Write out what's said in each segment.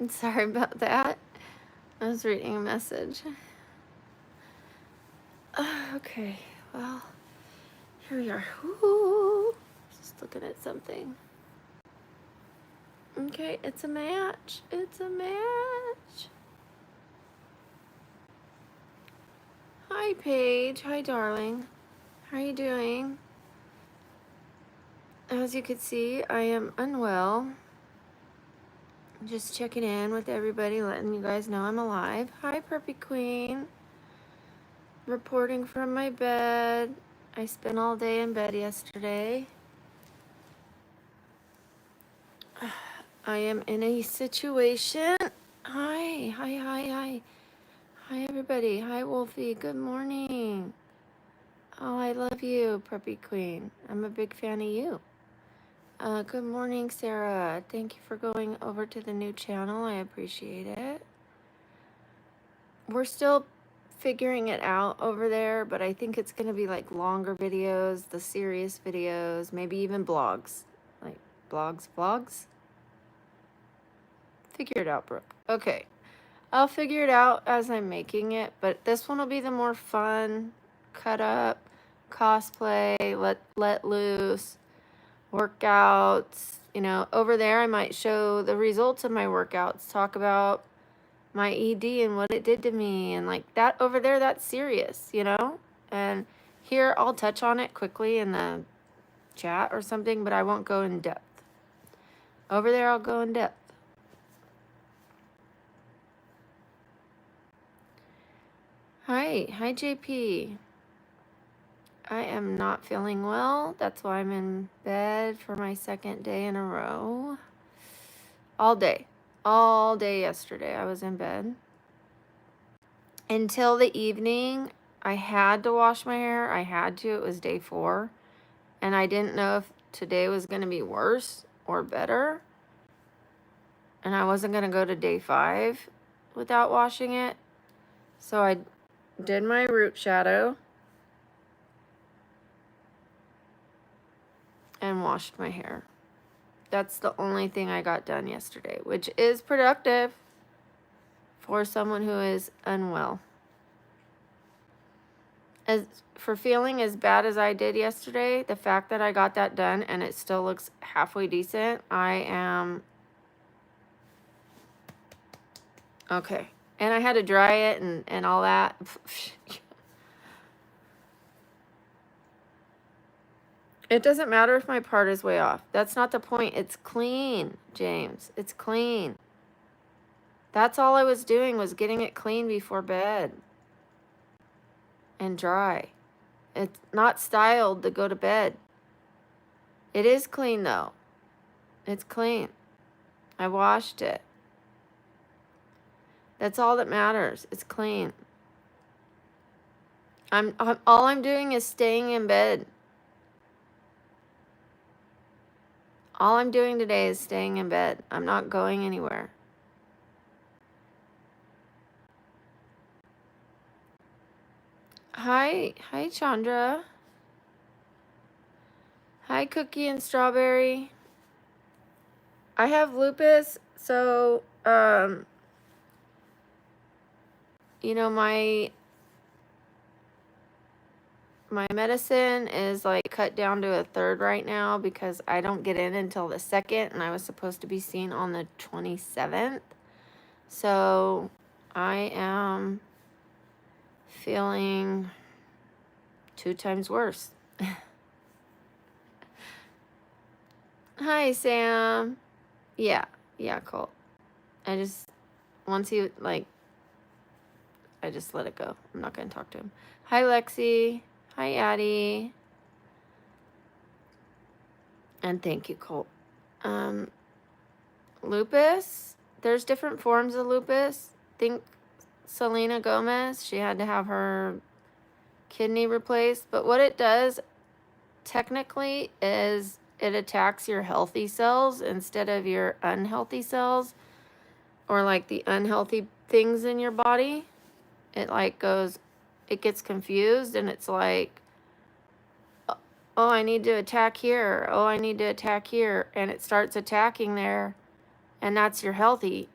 Sorry about that. I was reading a message. Okay, well, here we are. Ooh, just looking at something. Okay, it's a match. It's a match. Hi, Paige. Hi, darling. How are you doing? As you can see, I am unwell. Just checking in with everybody, letting you guys know I'm alive. Hi, Preppy Queen. Reporting from my bed. I spent all day in bed yesterday. I am in a situation. Hi, hi, hi, hi. Hi, everybody. Hi, Wolfie. Good morning. Oh, I love you, Preppy Queen. I'm a big fan of you. Good morning, Sarah. Thank you for going over to the new channel. I appreciate it. We're still figuring it out over there, but I think it's going to be like longer videos, the serious videos, maybe even blogs. Like vlogs. Figure it out, Brooke. Okay. I'll figure it out as I'm making it, but this one will be the more fun, cut up, cosplay, let loose, workouts. You know, over there I might show the results of my workouts, talk about my ED and what it did to me, and like that over there, that's serious, you know? And here I'll touch on it quickly in the chat or something, but I won't go in depth. Over there I'll go in depth. Hi JP. I am not feeling well. That's why I'm in bed for my second day in a row. All day. All day yesterday I was in bed. Until the evening, I had to wash my hair. I had to. It was day 4. And I didn't know if today was going to be worse or better. And I wasn't going to go to day 5 without washing it. So I did my root shadow and washed my hair. That's the only thing I got done yesterday, which is productive for someone who is unwell. As for feeling as bad as I did yesterday, the fact that I got that done and it still looks halfway decent, I am okay. And I had to dry it and all that. It doesn't matter if my part is way off. That's not the point. It's clean, James. It's clean. That's all I was doing, was getting it clean before bed and dry. It's not styled to go to bed. It is clean though. It's clean. I washed it. That's all that matters. It's clean. All I'm doing is staying in bed. All I'm doing today is staying in bed. I'm not going anywhere. Hi Chandra. Hi Cookie and Strawberry. I have lupus, so you know, my medicine is like cut down to a 1/3 right now because I don't get in until the 2nd, and I was supposed to be seen on the 27th. So I am feeling 2 times worse. Hi, Sam. Yeah, Colt. Once he, like, I just let it go. I'm not going to talk to him. Hi, Lexi. Hi, Addie. And thank you, Colt. Lupus. There's different forms of lupus. Think Selena Gomez. She had to have her kidney replaced. But what it does, technically, is it attacks your healthy cells instead of your unhealthy cells, or like the unhealthy things in your body. It gets confused, and it's like, oh, I need to attack here. Oh, I need to attack here. And it starts attacking there, and that's your healthy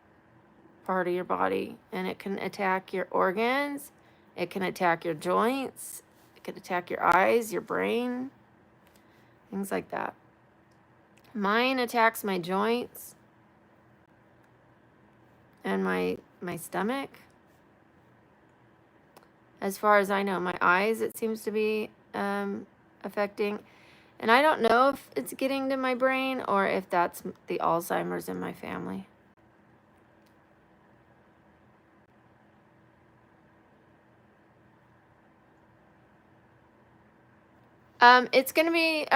part of your body, and it can attack your organs, it can attack your joints, it can attack your eyes, your brain, things like that. Mine attacks my joints and my stomach. As far as I know, my eyes, it seems to be affecting. And I don't know if it's getting to my brain or if that's the Alzheimer's in my family. It's going to be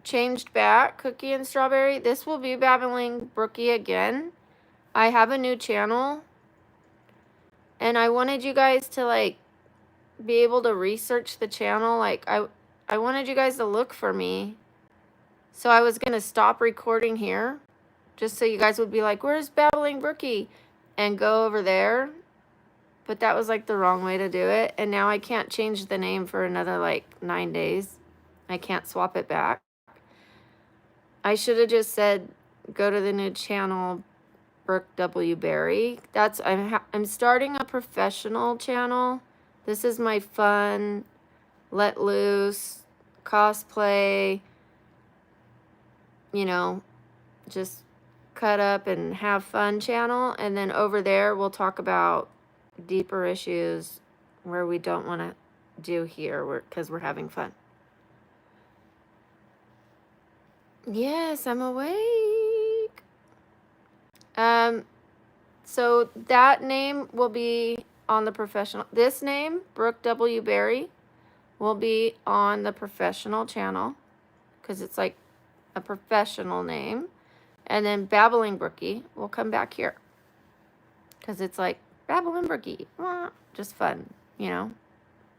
changed back, Cookie and Strawberry. This will be Babbling Brookie again. I have a new channel, and I wanted you guys to, like, be able to research the channel. Like, I wanted you guys to look for me. So I was going to stop recording here, just so you guys would be like, where's Babbling Brookie? And go over there. But that was, like, the wrong way to do it. And now I can't change the name for another, like, 9 days. I can't swap it back. I should have just said, go to the new channel, Brooke W. Berry. I'm starting a professional channel. This is my fun, let loose, cosplay, you know, just cut up and have fun channel. And then over there, we'll talk about deeper issues where we don't want to do here because we're having fun. Yes, I'm awake. So that name will be on the professional. This name, Brooke W. Berry, will be on the professional channel because it's like a professional name. And then Babbling Brookie will come back here because it's like Babbling Brookie. Just fun, you know,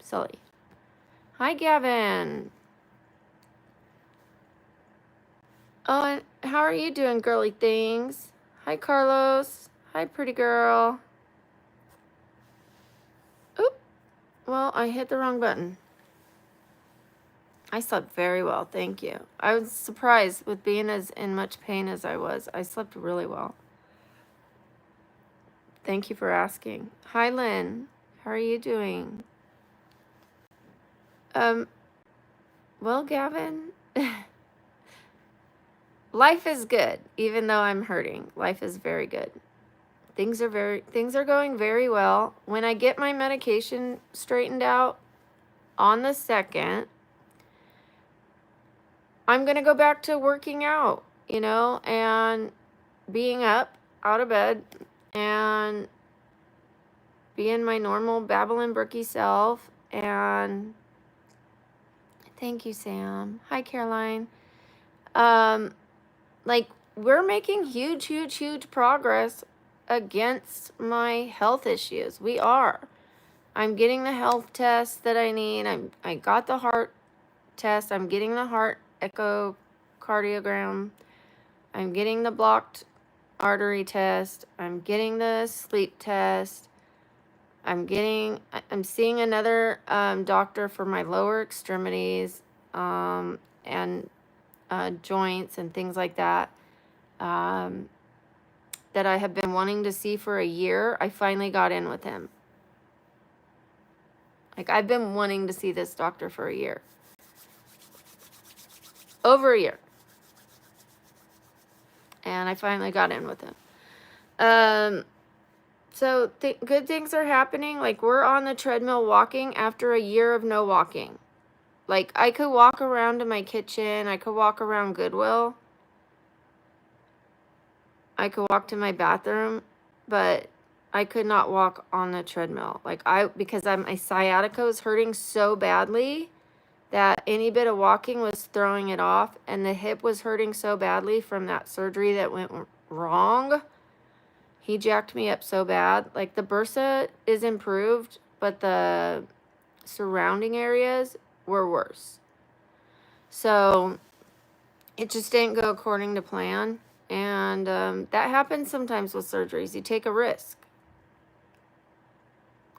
silly. Hi, Gavin. Oh, and how are you doing, girly things? Hi, Carlos. Hi, pretty girl. Oop. Well, I hit the wrong button. I slept very well, thank you. I was surprised with being as in much pain as I was. I slept really well. Thank you for asking. Hi, Lynn. How are you doing? Well, Gavin, life is good, even though I'm hurting. Life is very good. Things are going very well. When I get my medication straightened out on the 2nd, I'm going to go back to working out, you know, and being up out of bed and being my normal Babbling Brookie self. And thank you, Sam. Hi, Caroline. Like, we're making huge progress against my health issues. We are. I'm getting the health test that I need. I got the heart test. I'm getting the heart echocardiogram. I'm getting the blocked artery test. I'm getting the sleep test. I'm seeing another doctor for my lower extremities and joints and things like that that I have been wanting to see for a year. I finally got in with him. Like, I've been wanting to see this doctor for a year. Over a year. And I finally got in with him. So good things are happening. Like, we're on the treadmill walking after a year of no walking. Like, I could walk around to my kitchen. I could walk around Goodwill. I could walk to my bathroom, but I could not walk on the treadmill. Like, because my sciatica was hurting so badly that any bit of walking was throwing it off, and the hip was hurting so badly from that surgery that went wrong. He jacked me up so bad. Like, the bursa is improved, but the surrounding areas were worse. So it just didn't go according to plan. And that happens sometimes with surgeries. You take a risk.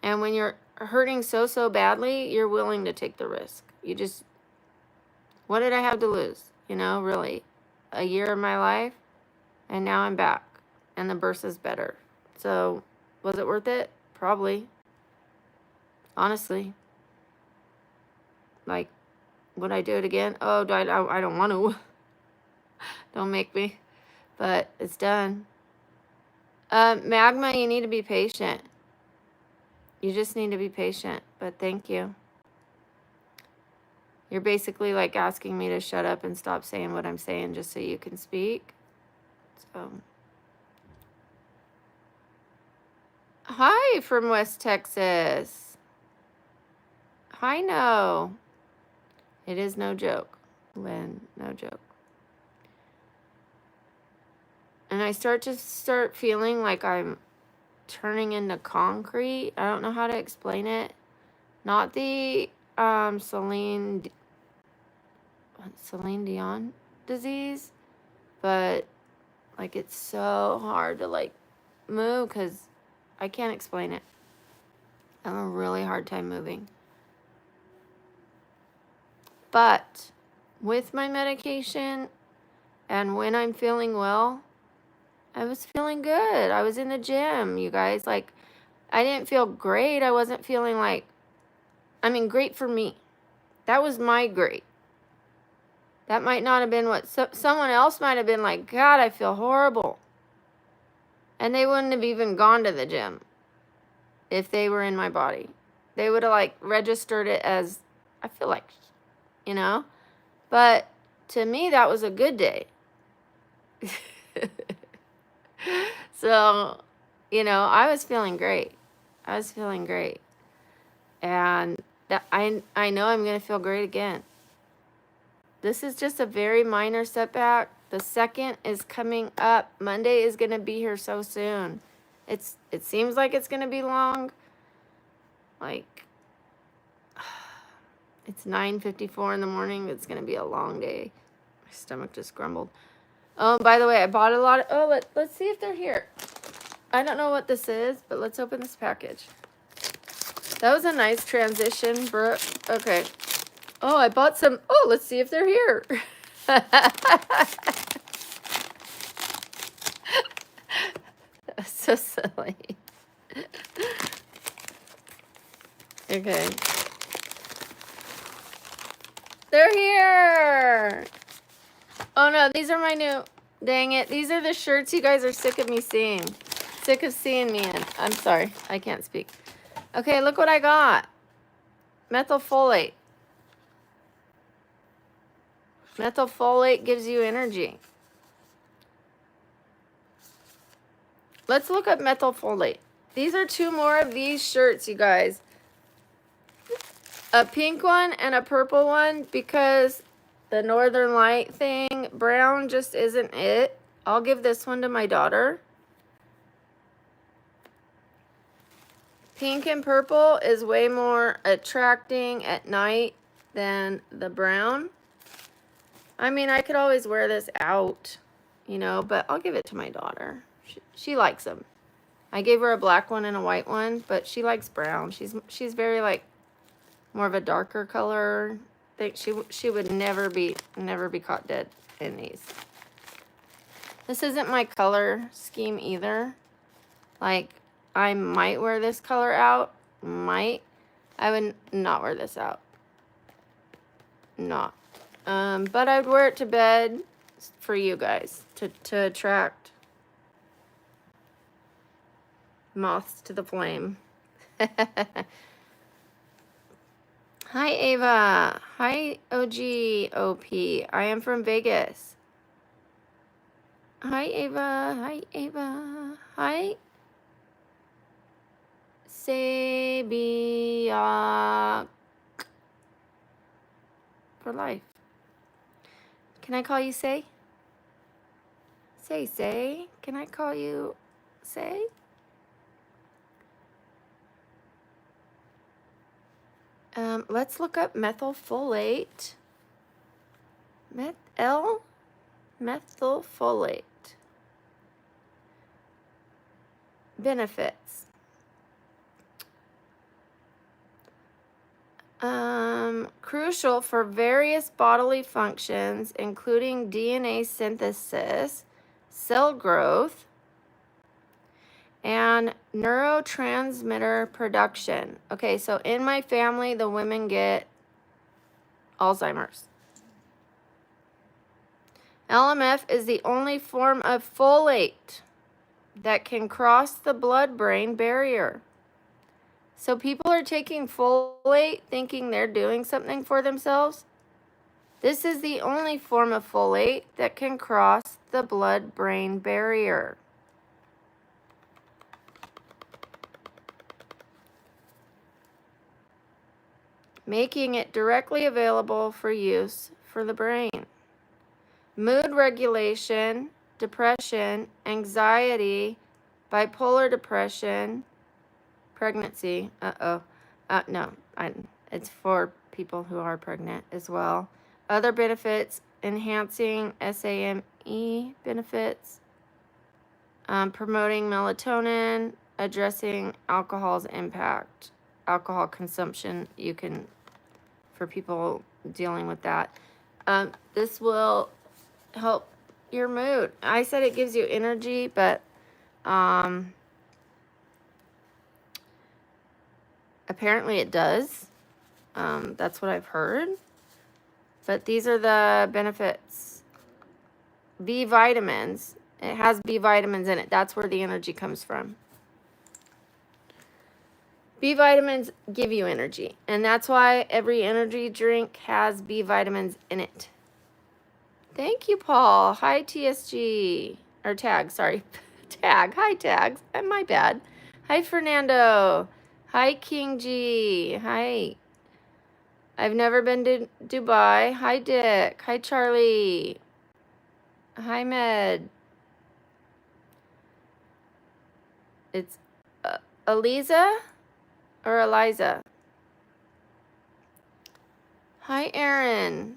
And when you're hurting so badly, you're willing to take the risk. What did I have to lose? You know, really. A year of my life. And now I'm back. And the bursa's better. So, was it worth it? Probably. Honestly. Like, would I do it again? Oh, I don't want to. Don't make me. But it's done. Magma, you need to be patient. You just need to be patient. But thank you. You're basically like asking me to shut up and stop saying what I'm saying just so you can speak. So, hi from West Texas. Hi, no. It is no joke, Lynn. No joke. And I start feeling like I'm turning into concrete. I don't know how to explain it. Not the Celine Dion disease, but like it's so hard to like move because I can't explain it. I have a really hard time moving. But with my medication and when I'm feeling well, I was feeling good. I was in the gym, you guys. Like, I didn't feel great. I wasn't feeling like, I mean, great for me. That was my great. That might not have been what someone else might have been like, God, I feel horrible. And they wouldn't have even gone to the gym if they were in my body. They would have like registered it as, I feel like, you know? But to me, that was a good day. So, you know, I was feeling great. I was feeling great. And that I know I'm going to feel great again. This is just a very minor setback. The second is coming up. Monday is going to be here so soon. It seems like it's going to be long. Like, it's 9:54 in the morning. It's going to be a long day. My stomach just grumbled. Oh, by the way, I bought a lot of... Oh, let's see if they're here. I don't know what this is, but let's open this package. That was a nice transition, Brooke. Okay. Oh, I bought some... Oh, let's see if they're here. So silly. Okay. They're here. Oh, no, these are my new... Dang it. These are the shirts you guys are sick of me seeing. Sick of seeing me in. I'm sorry. I can't speak. Okay, look what I got. Methyl folate. Methyl folate gives you energy. Let's look up methyl folate. These are 2 more of these shirts, you guys. A pink one and a purple one because the Northern Light thing, brown just isn't it. I'll give this one to my daughter. Pink and purple is way more attracting at night than the brown. I mean, I could always wear this out, you know, but I'll give it to my daughter. She likes them. I gave her a black one and a white one, but she likes brown. She's very like more of a darker color. Think she would never be caught dead in these. This isn't my color scheme either. Like, I might wear this color out. Might. I would not wear this out. Not. But I would wear it to bed for you guys to attract moths to the flame. Hi, Ava. Hi, OGOP. I am from Vegas. Hi, Ava. Hi, Ava. Hi. Sabiak. For life. Can I call you Say? Say. Can I call you Say? Let's look up methylfolate. Methylfolate. Benefits. Crucial for various bodily functions, including DNA synthesis, cell growth, and neurotransmitter production. Okay, so in my family, the women get Alzheimer's. LMF is the only form of folate that can cross the blood-brain barrier. So people are taking folate thinking they're doing something for themselves. This is the only form of folate that can cross the blood-brain barrier. Making it directly available for use for the brain. Mood regulation, depression, anxiety, bipolar depression, pregnancy. No, it's for people who are pregnant as well. Other benefits, enhancing SAME benefits, promoting melatonin, addressing alcohol's impact. Alcohol consumption, you can, for people dealing with that. This will help your mood. I said it gives you energy, but apparently it does. That's what I've heard. But these are the benefits. B vitamins. It has B vitamins in it. That's where the energy comes from. B vitamins give you energy. And that's why every energy drink has B vitamins in it. Thank you, Paul. Hi, TSG. Or Tag, sorry. Tag. Hi, Tags. My bad. Hi, Fernando. Hi, King G. Hi. I've never been to Dubai. Hi, Dick. Hi, Charlie. Hi, Med. It's Eliza or Eliza. Hi, Aaron.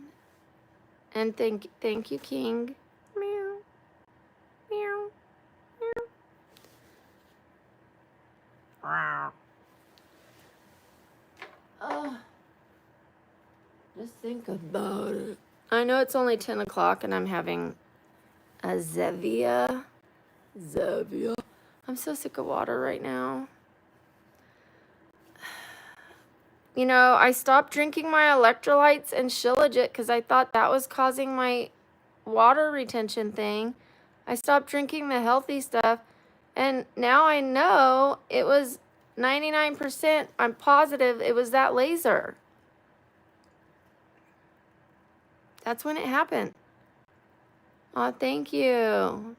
And thank you, King. Meow. Meow. Meow. Just think about it. I know it's only 10 o'clock and I'm having a Zevia. I'm so sick of water right now. You know, I stopped drinking my electrolytes and Shilajit because I thought that was causing my water retention thing. I stopped drinking the healthy stuff, and now I know it was 99%. I'm positive it was that laser. That's when it happened. Oh, thank you.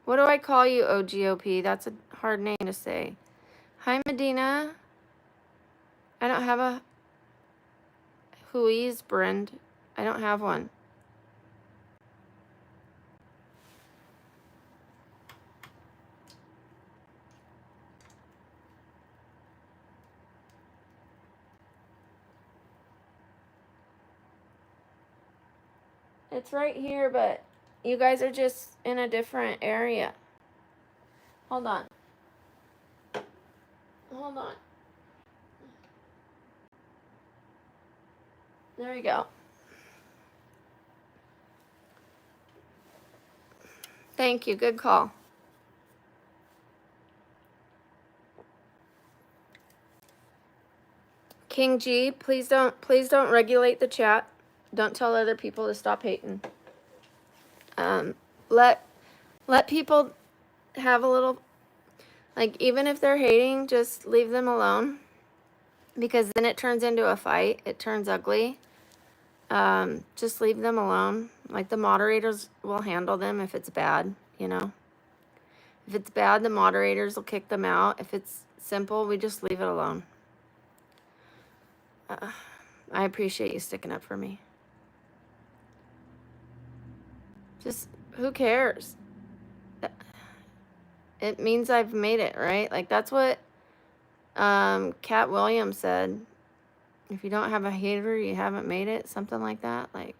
What do I call you, OGOP? That's a hard name to say. Hi, Medina. I don't have a Hui's brand. I don't have one. It's right here, but you guys are just in a different area. Hold on. Hold on. There we go. Thank you. Good call. King G, please don't regulate the chat. Don't tell other people to stop hating. Let people have a little, like, even if they're hating, just leave them alone, because then it turns into a fight. It turns ugly. Just leave them alone. Like, the moderators will handle them if it's bad, you know. If it's bad, the moderators will kick them out. If it's simple, we just leave it alone. I appreciate you sticking up for me. Just, who cares? It means I've made it, right? Like, that's what Cat Williams said. If you don't have a hater, you haven't made it. Something like that. Like,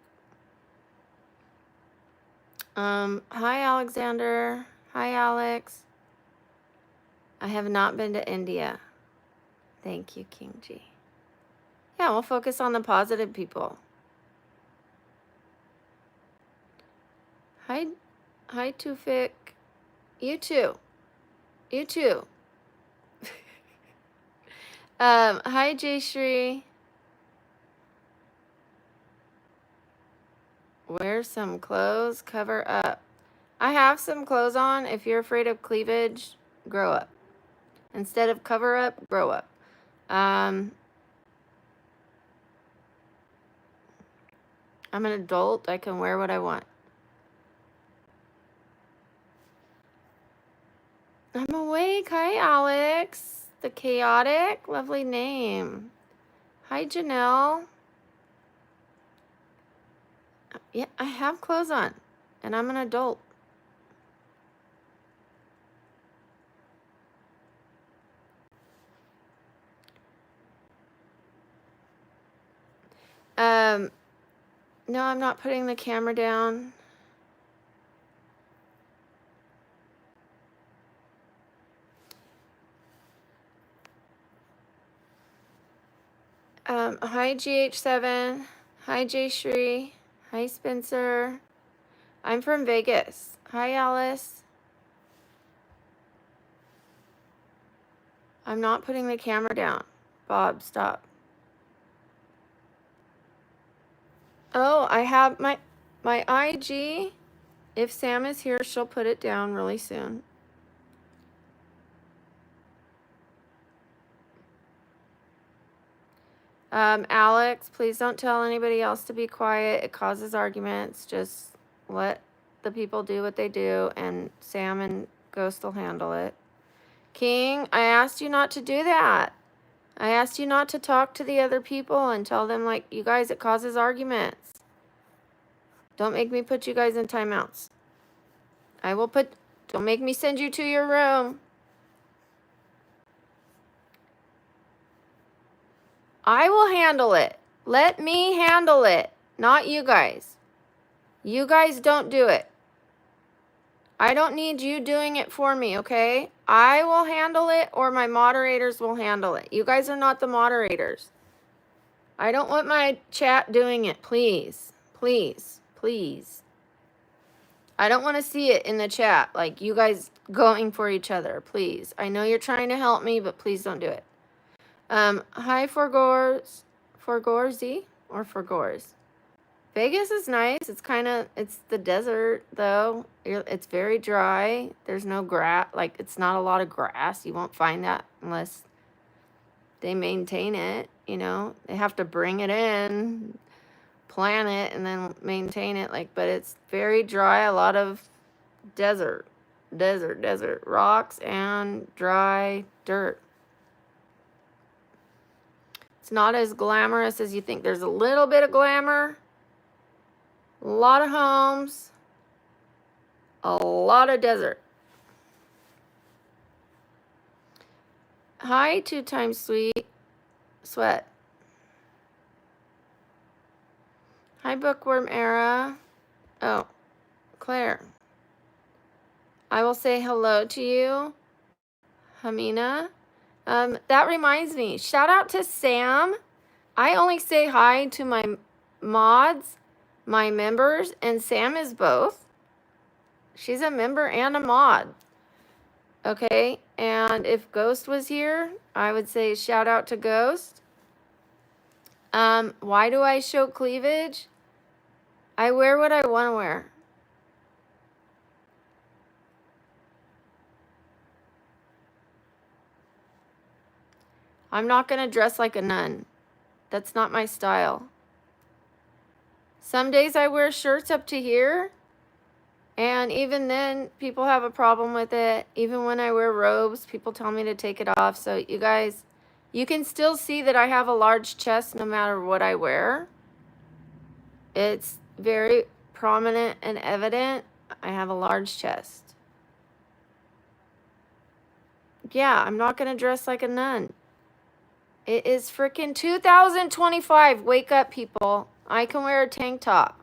hi, Alexander. Hi, Alex. I have not been to India. Thank you, King G. Yeah, we'll focus on the positive people. Hi, Tufik. You too. You too. Hi, Jayshree. Wear some clothes, cover up. I have some clothes on. If you're afraid of cleavage, grow up. Instead of cover up, grow up. I'm an adult. I can wear what I want. I'm awake. Hi, Alex. The Chaotic. Lovely name. Hi, Janelle. Yeah, I have clothes on. And I'm an adult. No, I'm not putting the camera down. Hi, GH7. Hi, Jayshree. Hi, Spencer. I'm from Vegas. Hi, Alice. I'm not putting the camera down. Bob, stop. Oh, I have my IG. If Sam is here, she'll put it down really soon. Alex, please don't tell anybody else to be quiet. It causes arguments. Just let the people do what they do, and Sam and Ghost will handle it. King, I asked you not to do that. I asked you not to talk to the other people and tell them, like, you guys, it causes arguments. Don't make me put you guys in timeouts. Don't make me send you to your room. I will handle it. Let me handle it, not you guys. You guys don't do it. I don't need you doing it for me, okay? I will handle it, or my moderators will handle it. You guys are not the moderators. I don't want my chat doing it, please. Please, please. I don't want to see it in the chat, like you guys going for each other, please. I know you're trying to help me, but please don't do it. Hi, Forgores or Forgores. Vegas is nice. It's the desert, though. It's very dry. There's no grass. Like, it's not a lot of grass. You won't find that unless they maintain it, you know. They have to bring it in, plant it, and then maintain it. Like, but it's very dry. A lot of desert. Rocks and dry dirt. It's not as glamorous as you think. There's a little bit of glamour. A lot of homes, a lot of desert. Hi, 2 times sweat. Hi, Bookworm Era. Oh, Claire. I will say hello to you, Hamina. That reminds me, shout out to Sam. I only say hi to my mods, my members, and Sam is both. She's a member and a mod. Okay, and if Ghost was here, I would say shout out to Ghost. Why do I show cleavage? I wear what I want to wear. I'm not going to dress like a nun. That's not my style. Some days I wear shirts up to here, and even then, people have a problem with it. Even when I wear robes, people tell me to take it off. So you guys, you can still see that I have a large chest no matter what I wear. It's very prominent and evident. I have a large chest. Yeah, I'm not going to dress like a nun. It is freaking 2025. Wake up, people. I can wear a tank top.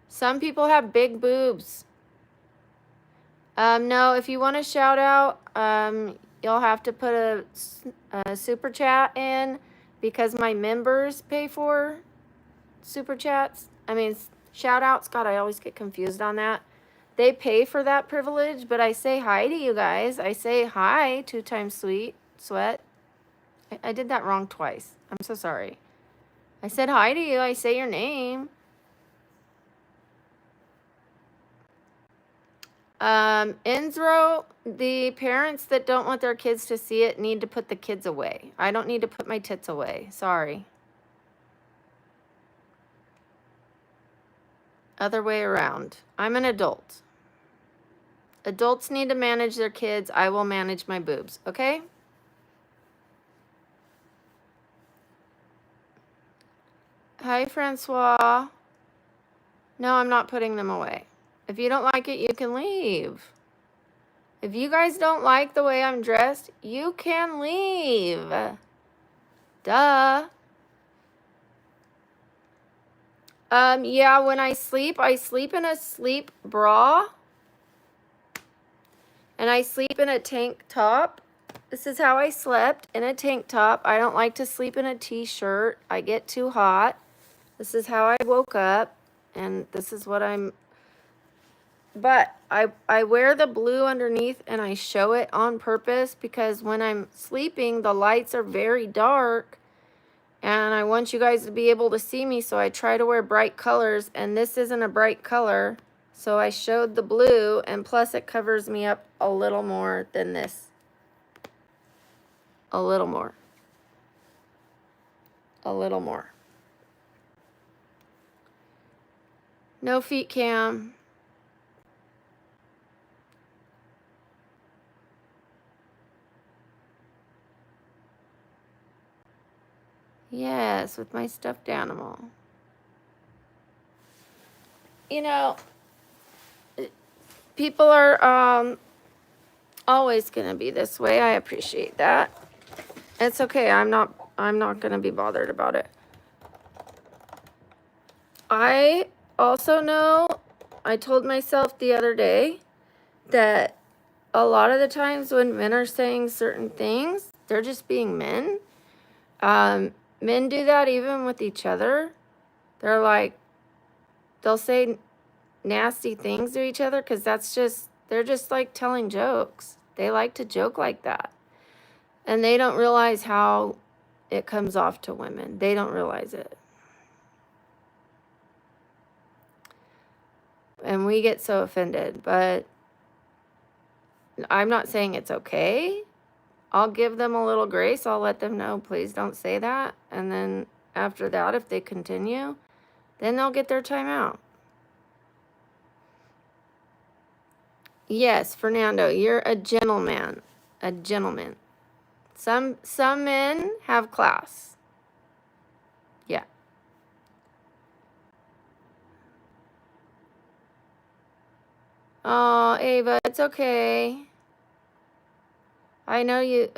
Some people have big boobs. No, if you want to shout out, you'll have to put a super chat in, because my members pay for super chats. I mean, shout outs. God, I always get confused on that. they pay for that privilege, but I say hi to you guys. I say hi 2 times sweat. I did that wrong twice. I'm so sorry. I said hi to you. I say your name. Inzro, the parents that don't want their kids to see it need to put the kids away. I don't need to put my tits away. Sorry. Other way around. I'm an adult. Adults need to manage their kids. I will manage my boobs. Okay? Hi, Francois. No, I'm not putting them away. If you don't like it, you can leave. If you guys don't like the way I'm dressed, you can leave. Duh. Yeah, when I sleep in a sleep bra. And I sleep in a tank top. This is how I slept, in a tank top. I don't like to sleep in a t-shirt. I get too hot. This is how I woke up. And this is what I'm... But I wear the blue underneath and I show it on purpose because when I'm sleeping, the lights are very dark. And I want you guys to be able to see me, so I try to wear bright colors. And this isn't a bright color. So I showed the blue, and plus it covers me up a little more than this. A little more. A little more. No feet cam. Yes, with my stuffed animal. You know, people are always going to be this way. I appreciate that. It's okay. I'm not going to be bothered about it. I also know, I told myself the other day that a lot of the times when men are saying certain things, they're just being men. Men do that even with each other. They're like, they'll say nasty things to each other because they're just like telling jokes. They like to joke like that. And they don't realize how it comes off to women. They don't realize it. And we get so offended, but I'm not saying it's okay. I'll give them a little grace. I'll let them know, please don't say that. And then after that, if they continue, then they'll get their time out. Yes, Fernando, you're a gentleman. A gentleman. Some men have class. Yeah. Oh, Ava, it's okay. I know you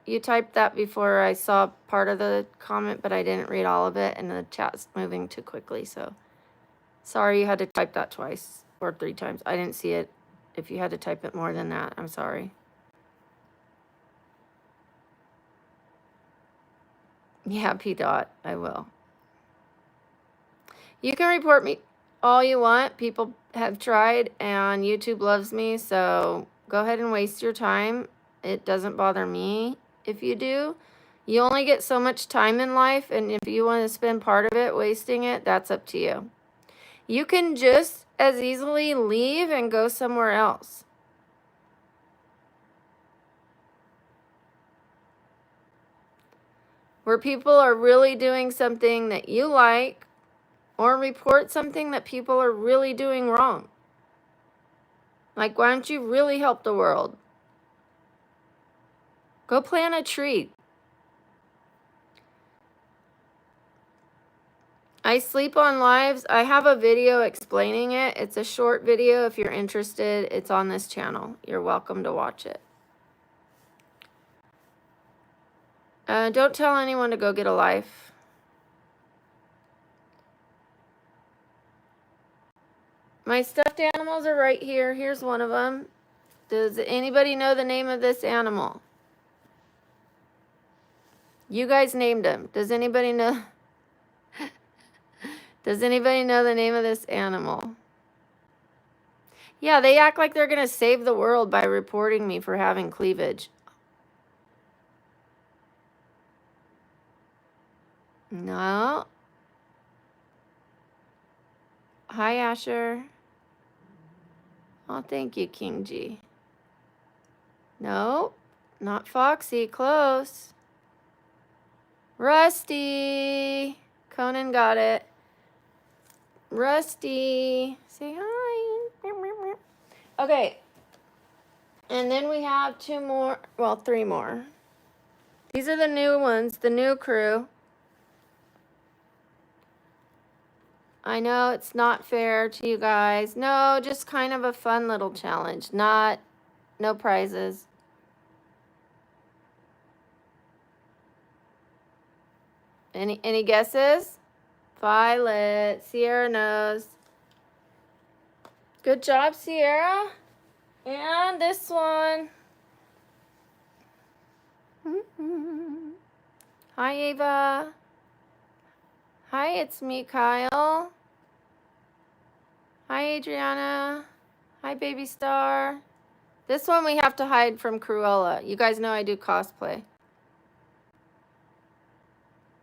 you typed that before I saw part of the comment, but I didn't read all of it, and the chat's moving too quickly, so sorry you had to type that twice or 3 times. I didn't see it. If you had to type it more than that, I'm sorry. Yeah, P. Dot, I will. You can report me all you want. People have tried, and YouTube loves me, so go ahead and waste your time. It doesn't bother me if you do. You only get so much time in life, and if you want to spend part of it wasting it, that's up to you. You can just as easily leave and go somewhere else. Where people are really doing something that you like, or report something that people are really doing wrong. Like, why don't you really help the world? Go plant a tree. I sleep on lives. I have a video explaining it. It's a short video. If you're interested, it's on this channel. You're welcome to watch it. Don't tell anyone to go get a life. My stuffed animals are right here. Here's one of them. Does anybody know the name of this animal? You guys named him. Does anybody know? Does anybody know the name of this animal? Yeah, they act like they're going to save the world by reporting me for having cleavage. No. Hi, Asher. Oh, thank you, King G. No, not Foxy. Close. Rusty. Conan got it. Rusty. Say hi. Okay. And then we have two more. Well, three more. These are the new ones, the new crew. I know it's not fair to you guys. No, just kind of a fun little challenge. No prizes. Any guesses? Violet. Sierra knows. Good job, Sierra. And this one. Hi, Ava. Hi, it's me, Kyle. Hi, Adriana. Hi, Baby Star. This one we have to hide from Cruella. You guys know I do cosplay.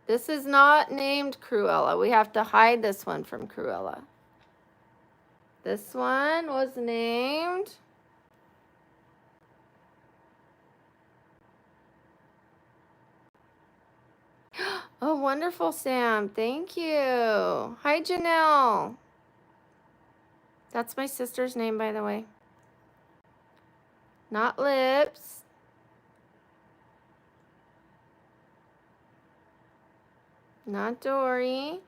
This is not named Cruella. We have to hide this one from Cruella. This one was named... Oh, wonderful, Sam. Thank you. Hi, Janelle. That's my sister's name, by the way. Not Lips. Not Dory.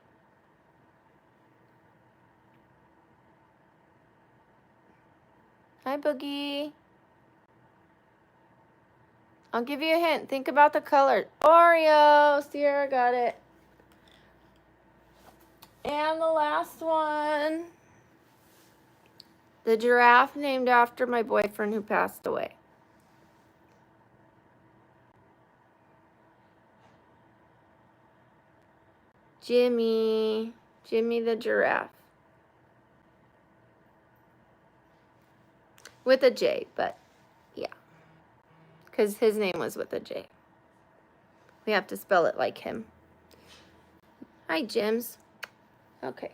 Hi, Boogie. I'll give you a hint. Think about the color. Oreo. Sierra got it. And the last one. The giraffe named after my boyfriend who passed away. Jimmy. Jimmy the giraffe. With a J, but yeah. Because his name was with a J. We have to spell it like him. Hi, Jims. Okay.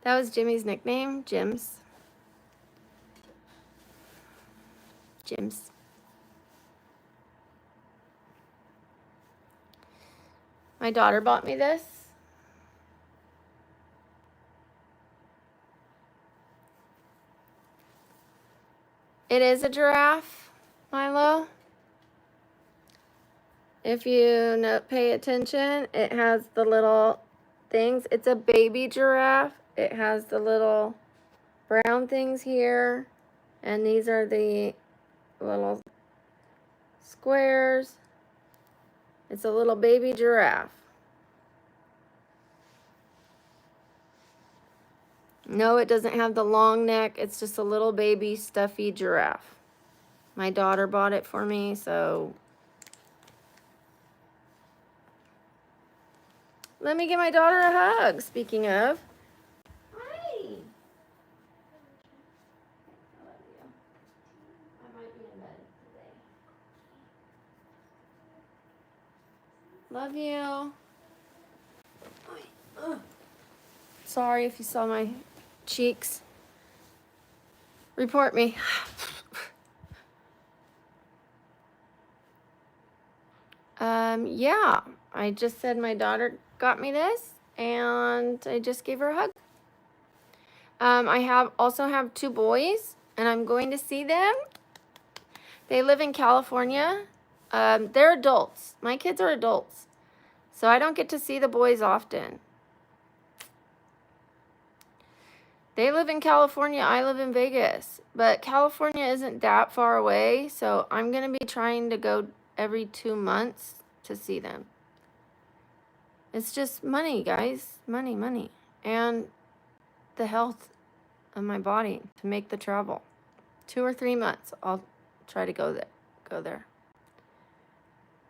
That was Jimmy's nickname, Jims. Jims. My daughter bought me this. It is a giraffe, Milo. If you pay attention, it has the little things. It's a baby giraffe. It has the little brown things here. And these are the little squares. It's a little baby giraffe. No, it doesn't have the long neck. It's just a little baby stuffy giraffe. My daughter bought it for me, so... Let me give my daughter a hug, speaking of. Hi! I love you. I might be in bed today. Love you. Sorry if you saw my cheeks. Report me. Yeah, I just said my daughter got me this, and I just gave her a hug. I also have two boys, and I'm going to see them. They live in California. They're adults. My kids are adults, so I don't get to see the boys often. They live in California. I live in Vegas, but California isn't that far away, so I'm going to be trying to go every 2 months to see them. It's just money, guys. Money. And the health of my body to make the travel. 2 or 3 months, I'll try to go there.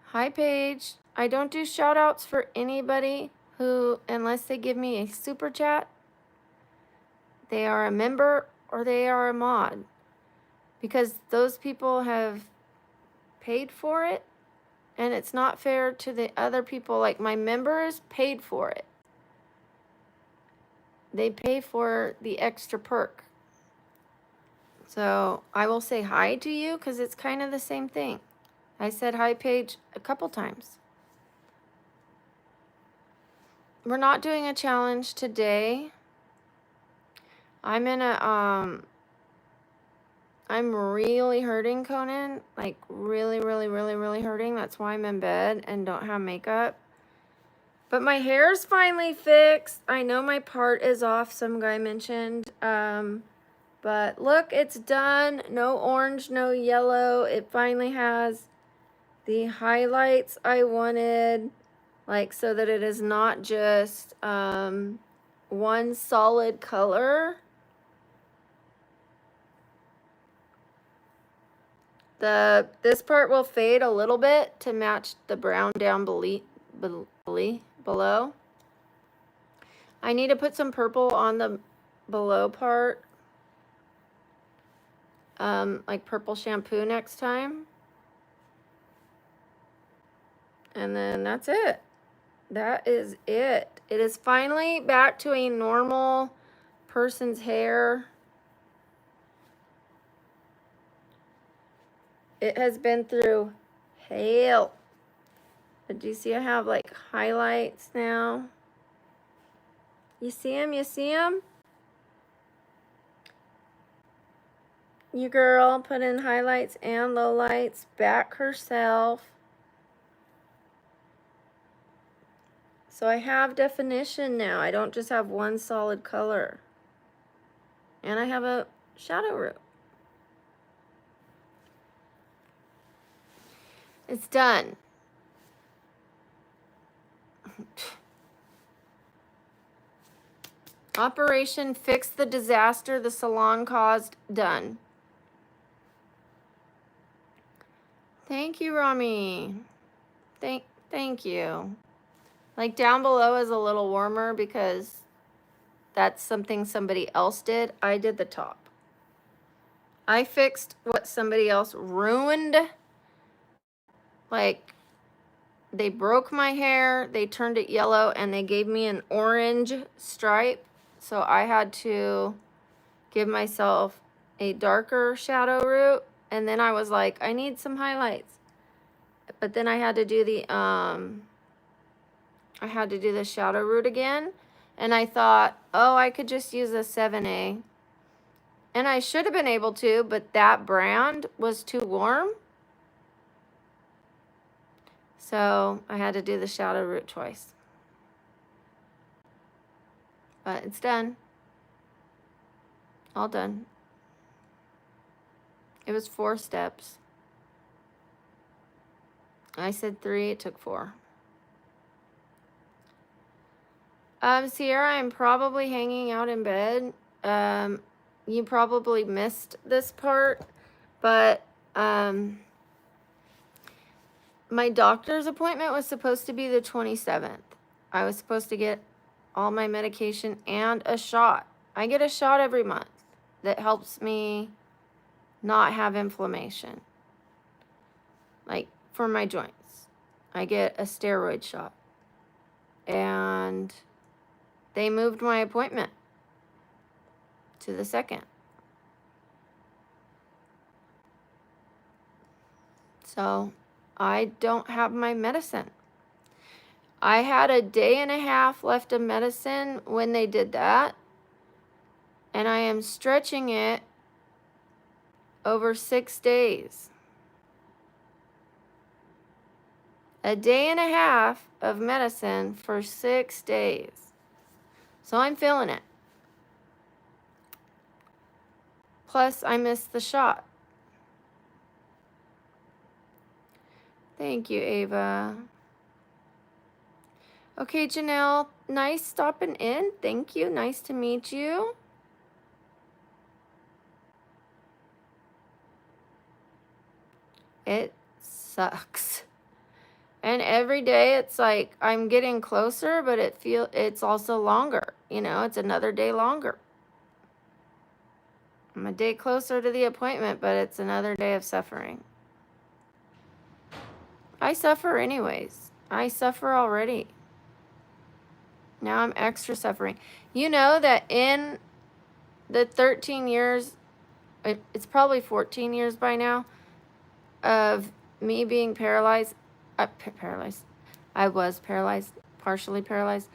Hi, Paige. I don't do shout outs for anybody who, unless they give me a super chat, they are a member or they are a mod, because those people have paid for it, and it's not fair to the other people. Like, my members paid for it. They pay for the extra perk. So I will say hi to you because it's kind of the same thing. I said hi, Paige, a couple times. We're not doing a challenge today. I'm in a, I'm really hurting, Conan. Like, really, really, really, really hurting. That's why I'm in bed and don't have makeup. But my hair's finally fixed. I know my part is off, some guy mentioned. But look, it's done. No orange, no yellow. It finally has the highlights I wanted. Like, so that it is not just one solid color. This part will fade a little bit to match the brown down below. I need to put some purple on the below part. Like purple shampoo next time. And then that's it. That is it. It is finally back to a normal person's hair. It has been through hell. But do you see I have like highlights now? You see them? You see them? You girl put in highlights and lowlights. Back herself. So I have definition now. I don't just have one solid color. And I have a shadow root. It's done. Operation Fix the Disaster the salon caused, done. Thank you, Rami. Thank you. Like, down below is a little warmer because that's something somebody else did. I did the top. I fixed what somebody else ruined. Like, they broke my hair, they turned it yellow, and they gave me an orange stripe. So I had to give myself a darker shadow root. And then I was like, I need some highlights. But then I had to do the shadow root again. And I thought, oh, I could just use a 7A. And I should have been able to, but that brand was too warm. So I had to do the shadow root twice. But it's done. All done. It was 4 steps. I said 3, it took 4. Sierra, I'm probably hanging out in bed. You probably missed this part, but my doctor's appointment was supposed to be the 27th. I was supposed to get all my medication and a shot. I get a shot every month that helps me not have inflammation. Like, for my joints. I get a steroid shot. And they moved my appointment to the 2nd. So I don't have my medicine. I had a day and a half left of medicine when they did that. And I am stretching it over 6 days. A day and a half of medicine for 6 days. So I'm feeling it. Plus, I missed the shot. Thank you, Ava. Okay, Janelle, nice stopping in. Thank you. Nice to meet you. It sucks. And every day it's like I'm getting closer, but it's also longer. You know, it's another day longer. I'm a day closer to the appointment, but it's another day of suffering. I suffer anyways. I suffer already. Now I'm extra suffering. You know that in the 13 years, it's probably 14 years by now, of me being paralyzed, I was paralyzed, partially paralyzed,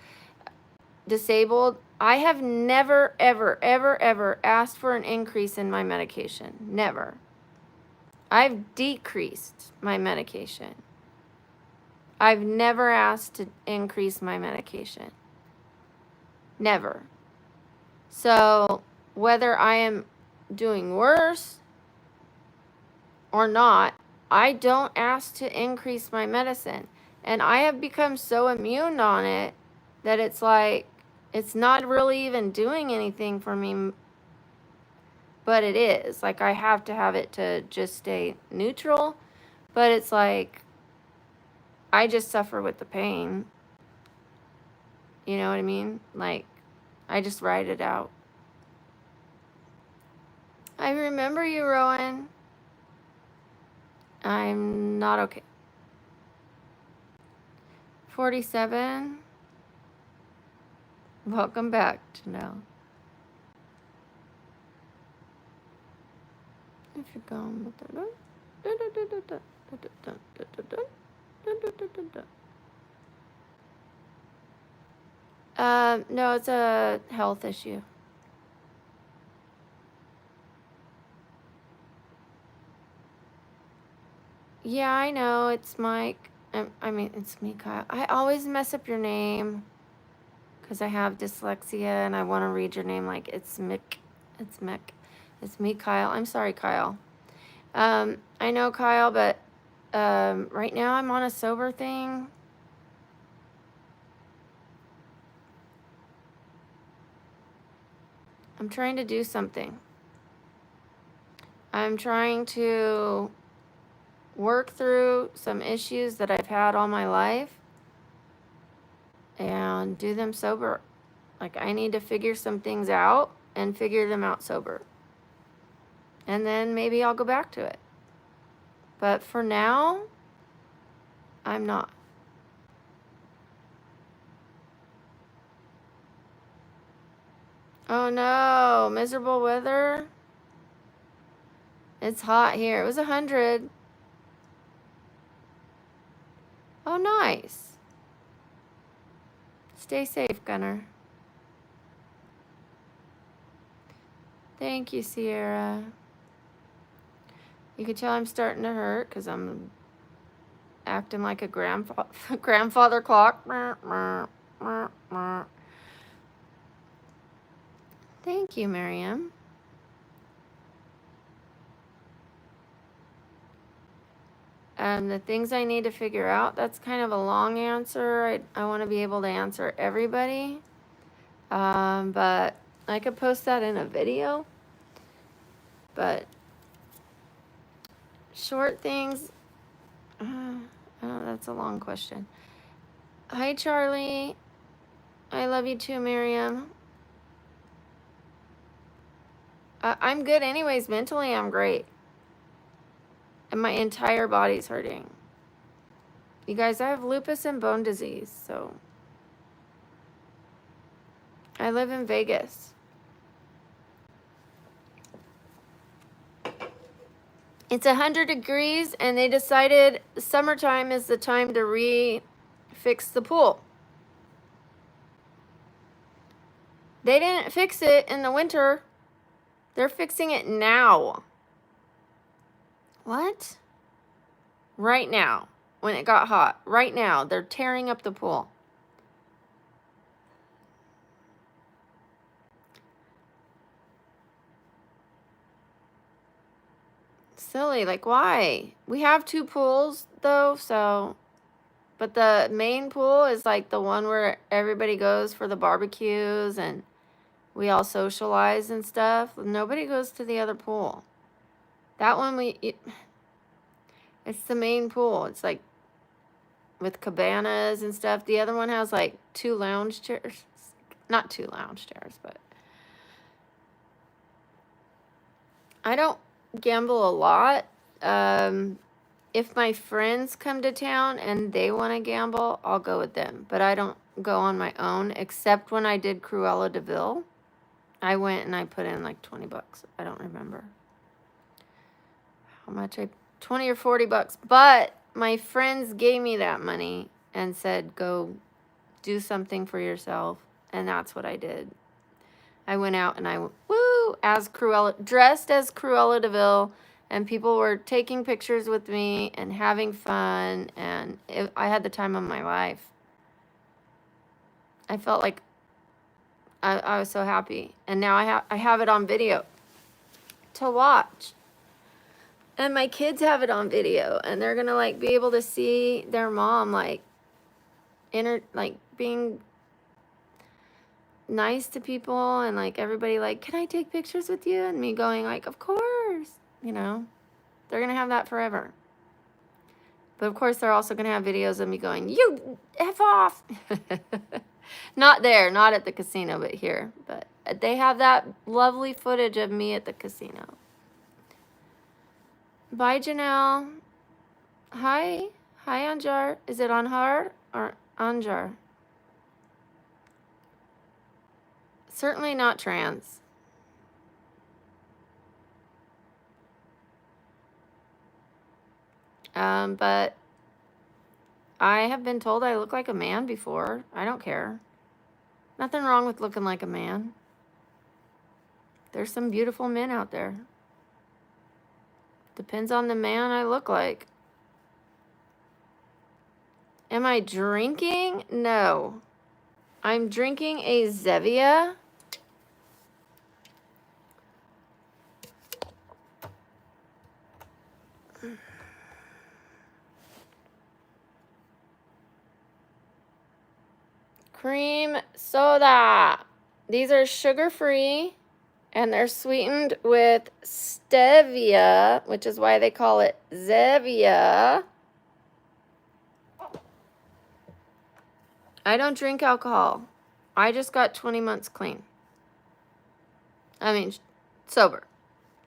disabled. I have never, ever, ever, ever asked for an increase in my medication. Never. I've decreased my medication. I've never asked to increase my medication. Never. So whether I am doing worse or not, I don't ask to increase my medicine. And I have become so immune on it that it's like, it's not really even doing anything for me, but it is. Like, I have to have it to just stay neutral, but it's like, I just suffer with the pain. You know what I mean? Like, I just ride it out. I remember you, Rowan. I'm not okay. 47. Welcome back, Janelle. If you're going with no, it's a health issue. Yeah, I know. It's Mike. I mean, it's me, Kyle. I always mess up your name because I have dyslexia and I want to read your name like it's Mick. It's Mick. It's me, Kyle. I'm sorry, Kyle. I know, Kyle, but right now I'm on a sober thing. I'm trying to do something. I'm trying to work through some issues that I've had all my life and do them sober. Like, I need to figure some things out and figure them out sober. And then maybe I'll go back to it. But for now, I'm not. Oh no, miserable weather. It's hot here. It was 100. Oh, nice. Stay safe, Gunner. Thank you, Sierra. You can tell I'm starting to hurt because I'm acting like a grandfather clock. Thank you, Miriam. The things I need to figure out, that's kind of a long answer. I want to be able to answer everybody. But I could post that in a video. But short things, oh, that's a long question. Hi, Charlie. I love you too, Miriam. I'm good anyways. Mentally, I'm great. And my entire body's hurting. You guys, I have lupus and bone disease, so I live in Vegas. It's 100 degrees, and they decided summertime is the time to fix the pool. They didn't fix it in the winter. They're fixing it now. What? Right now, when it got hot. Right now, they're tearing up the pool. Silly, like why? We have 2 pools though, so, but the main pool is like the one where everybody goes for the barbecues and we all socialize and stuff. Nobody goes to the other pool. That one it's the main pool. It's like with cabanas and stuff. The other one has like 2 lounge chairs. Not 2 lounge chairs, but I don't gamble a lot. If my friends come to town and they want to gamble, I'll go with them. But I don't go on my own, except when I did Cruella de Vil. I went and I put in like 20 bucks. I don't remember how much 20 or 40 bucks. But my friends gave me that money and said, go do something for yourself. And that's what I did. I went out and I went, woo, as Cruella, dressed as Cruella de Vil, and people were taking pictures with me and having fun, and I had the time of my life. I felt like I was so happy, and now I have it on video to watch, and my kids have it on video, and they're gonna like be able to see their mom like being nice to people, and like everybody like, can I take pictures with you? And me going like, of course, you know, they're gonna have that forever. But of course they're also gonna have videos of me going, you F off. Not there, not at the casino, but here. But they have that lovely footage of me at the casino. Bye, Janelle. Hi. Hi, Anjar. Is it Anhar or Anjar? Certainly not trans. But I have been told I look like a man before. I don't care. Nothing wrong with looking like a man. There's some beautiful men out there. Depends on the man I look like. Am I drinking? No. I'm drinking a Zevia. Cream soda. These are sugar-free, and they're sweetened with stevia, which is why they call it Zevia. I don't drink alcohol. I just got 20 months clean. I mean, sober.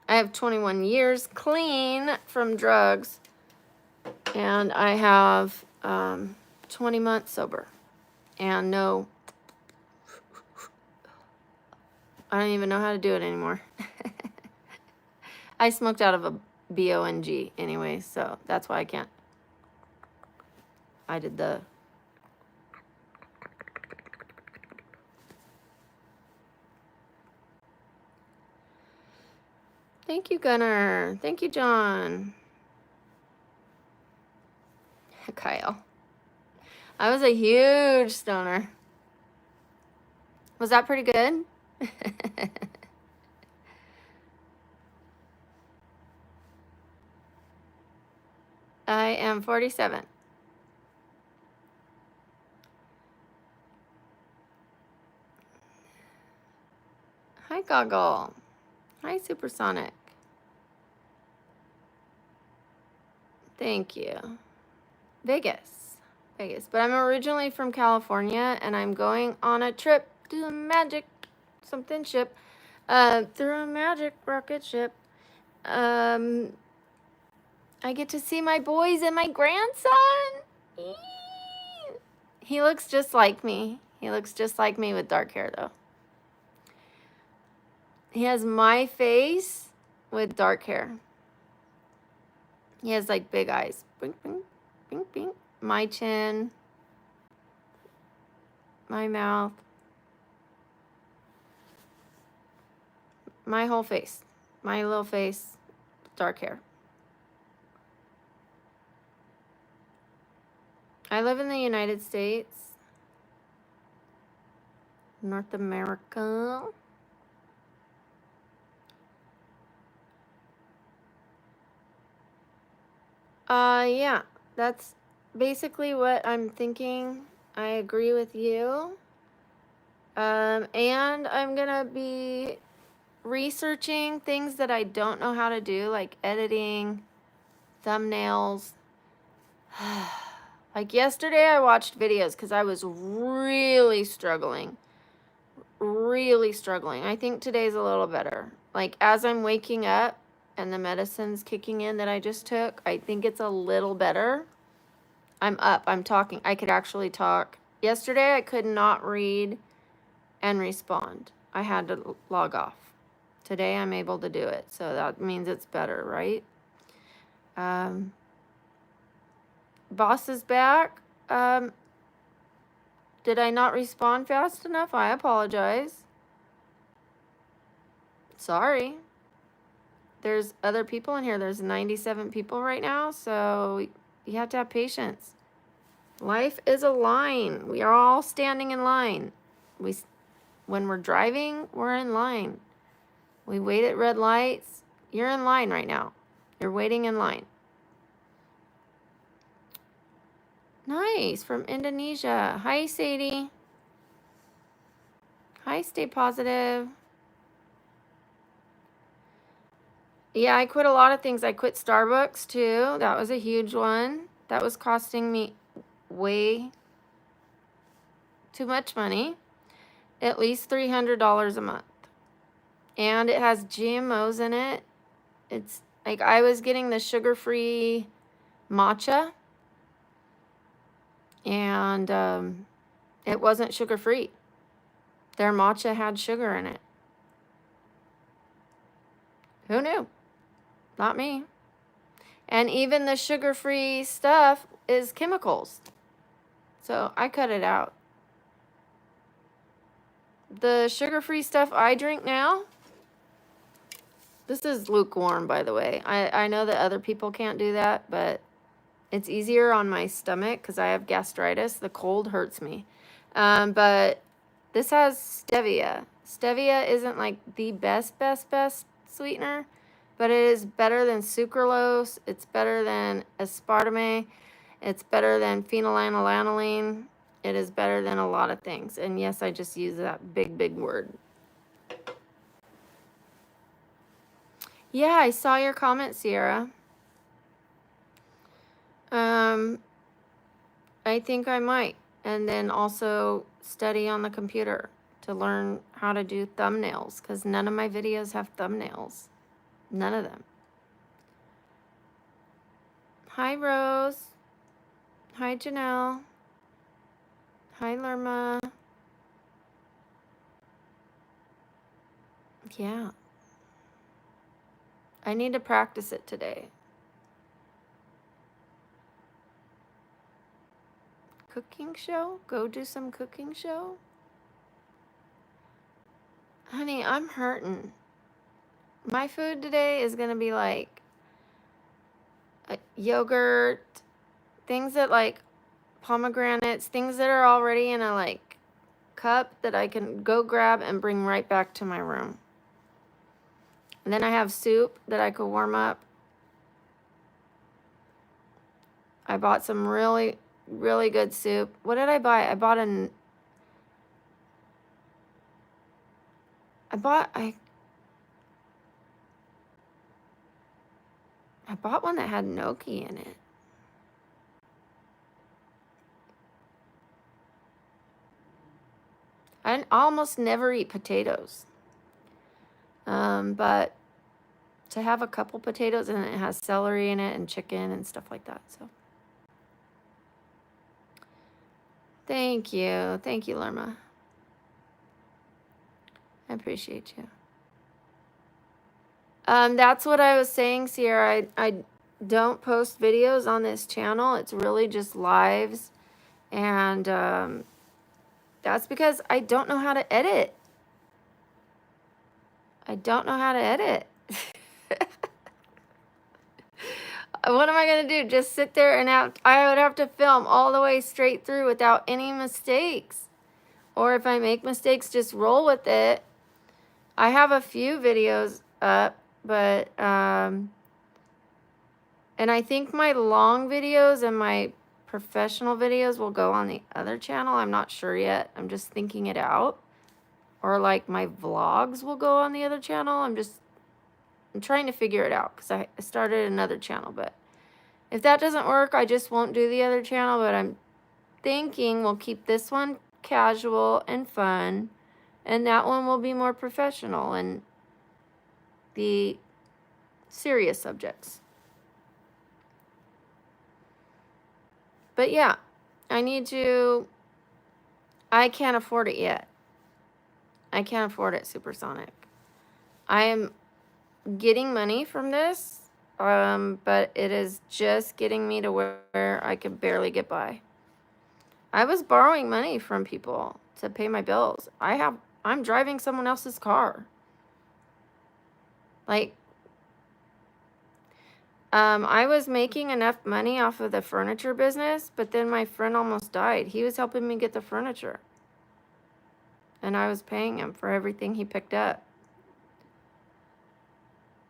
I have 21 years clean from drugs, and I have 20 months sober. And no, I don't even know how to do it anymore. I smoked out of a BONG anyway, so that's why I can't. I did the... Thank you, Gunnar. Thank you, John. Kyle. I was a huge stoner. Was that pretty good? I am 47. Hi, Goggle. Hi, Supersonic. Thank you. Vegas. But I'm originally from California, and I'm going on a trip to a magic something ship, through a magic rocket ship. I get to see my boys and my grandson. Eee. He looks just like me. He looks just like me with dark hair, though. He has my face with dark hair. He has like big eyes. Bink, bink, bink, bink. My chin, my mouth, my whole face, my little face, dark hair. I live in the United States, North America. Yeah, that's basically what I'm thinking. I agree with you. And I'm gonna be researching things that I don't know how to do, like editing, thumbnails. Like yesterday I watched videos because I was really struggling. I think today's a little better. Like as I'm waking up, and the medicine's kicking in that I just took, I think it's a little better. I'm up. I'm talking. I could actually talk. Yesterday, I could not read and respond. I had to log off. Today, I'm able to do it. So that means it's better, right? Boss is back. Did I not respond fast enough? I apologize. Sorry. There's other people in here. There's 97 people right now, so you have to have patience. Life is a line. We are all standing in line. When we're driving, we're in line. We wait at red lights. You're in line right now. You're waiting in line. Nice, from Indonesia. Hi, Sadie. Hi, stay positive. Yeah, I quit a lot of things. I quit Starbucks too. That was a huge one. That was costing me way too much money. At least $300 a month. And it has GMOs in it. It's like I was getting the sugar-free matcha. And it wasn't sugar-free. Their matcha had sugar in it. Who knew? Not me. And even the sugar-free stuff is chemicals. So I cut it out. The sugar-free stuff I drink now, this is lukewarm, by the way. I know that other people can't do that, but it's easier on my stomach because I have gastritis. The cold hurts me. But this has stevia. Stevia isn't like the best sweetener, but it is better than sucralose. It's better than aspartame. It's better than phenylalanine. It is better than a lot of things. And yes, I just use that big word. Yeah, I saw your comment, Sierra. I think I might. And then also study on the computer to learn how to do thumbnails, because none of my videos have thumbnails. None of them. Hi, Rose. Hi, Janelle. Hi, Lerma. Yeah. I need to practice it today. Cooking show? Go do some cooking show? Honey, I'm hurting. My food today is going to be like yogurt, things that like pomegranates, things that are already in a like cup that I can go grab and bring right back to my room. And then I have soup that I could warm up. I bought some really good soup. What did I buy? I bought one that had gnocchi in it. I almost never eat potatoes. But to have a couple potatoes and it has celery in it and chicken and stuff like that. So thank you, Lerma. I appreciate you. That's what I was saying, Sierra. I don't post videos on this channel. It's really just lives, and that's because I don't know how to edit. What am I going to do? Just sit there and I would have to film all the way straight through without any mistakes. Or if I make mistakes, just roll with it. I have a few videos up, but, and I think my long videos and my professional videos will go on the other channel. I'm not sure yet. I'm just thinking it out. Or like my vlogs will go on the other channel. I'm trying to figure it out because I started another channel, but if that doesn't work, I just won't do the other channel, but I'm thinking we'll keep this one casual and fun, and that one will be more professional, and the serious subjects. But yeah, I can't afford it yet. I can't afford it, Supersonic. I am getting money from this, but it is just getting me to where I could barely get by. I was borrowing money from people to pay my bills. I'm driving someone else's car. Like, I was making enough money off of the furniture business, but then my friend almost died. He was helping me get the furniture, and I was paying him for everything he picked up.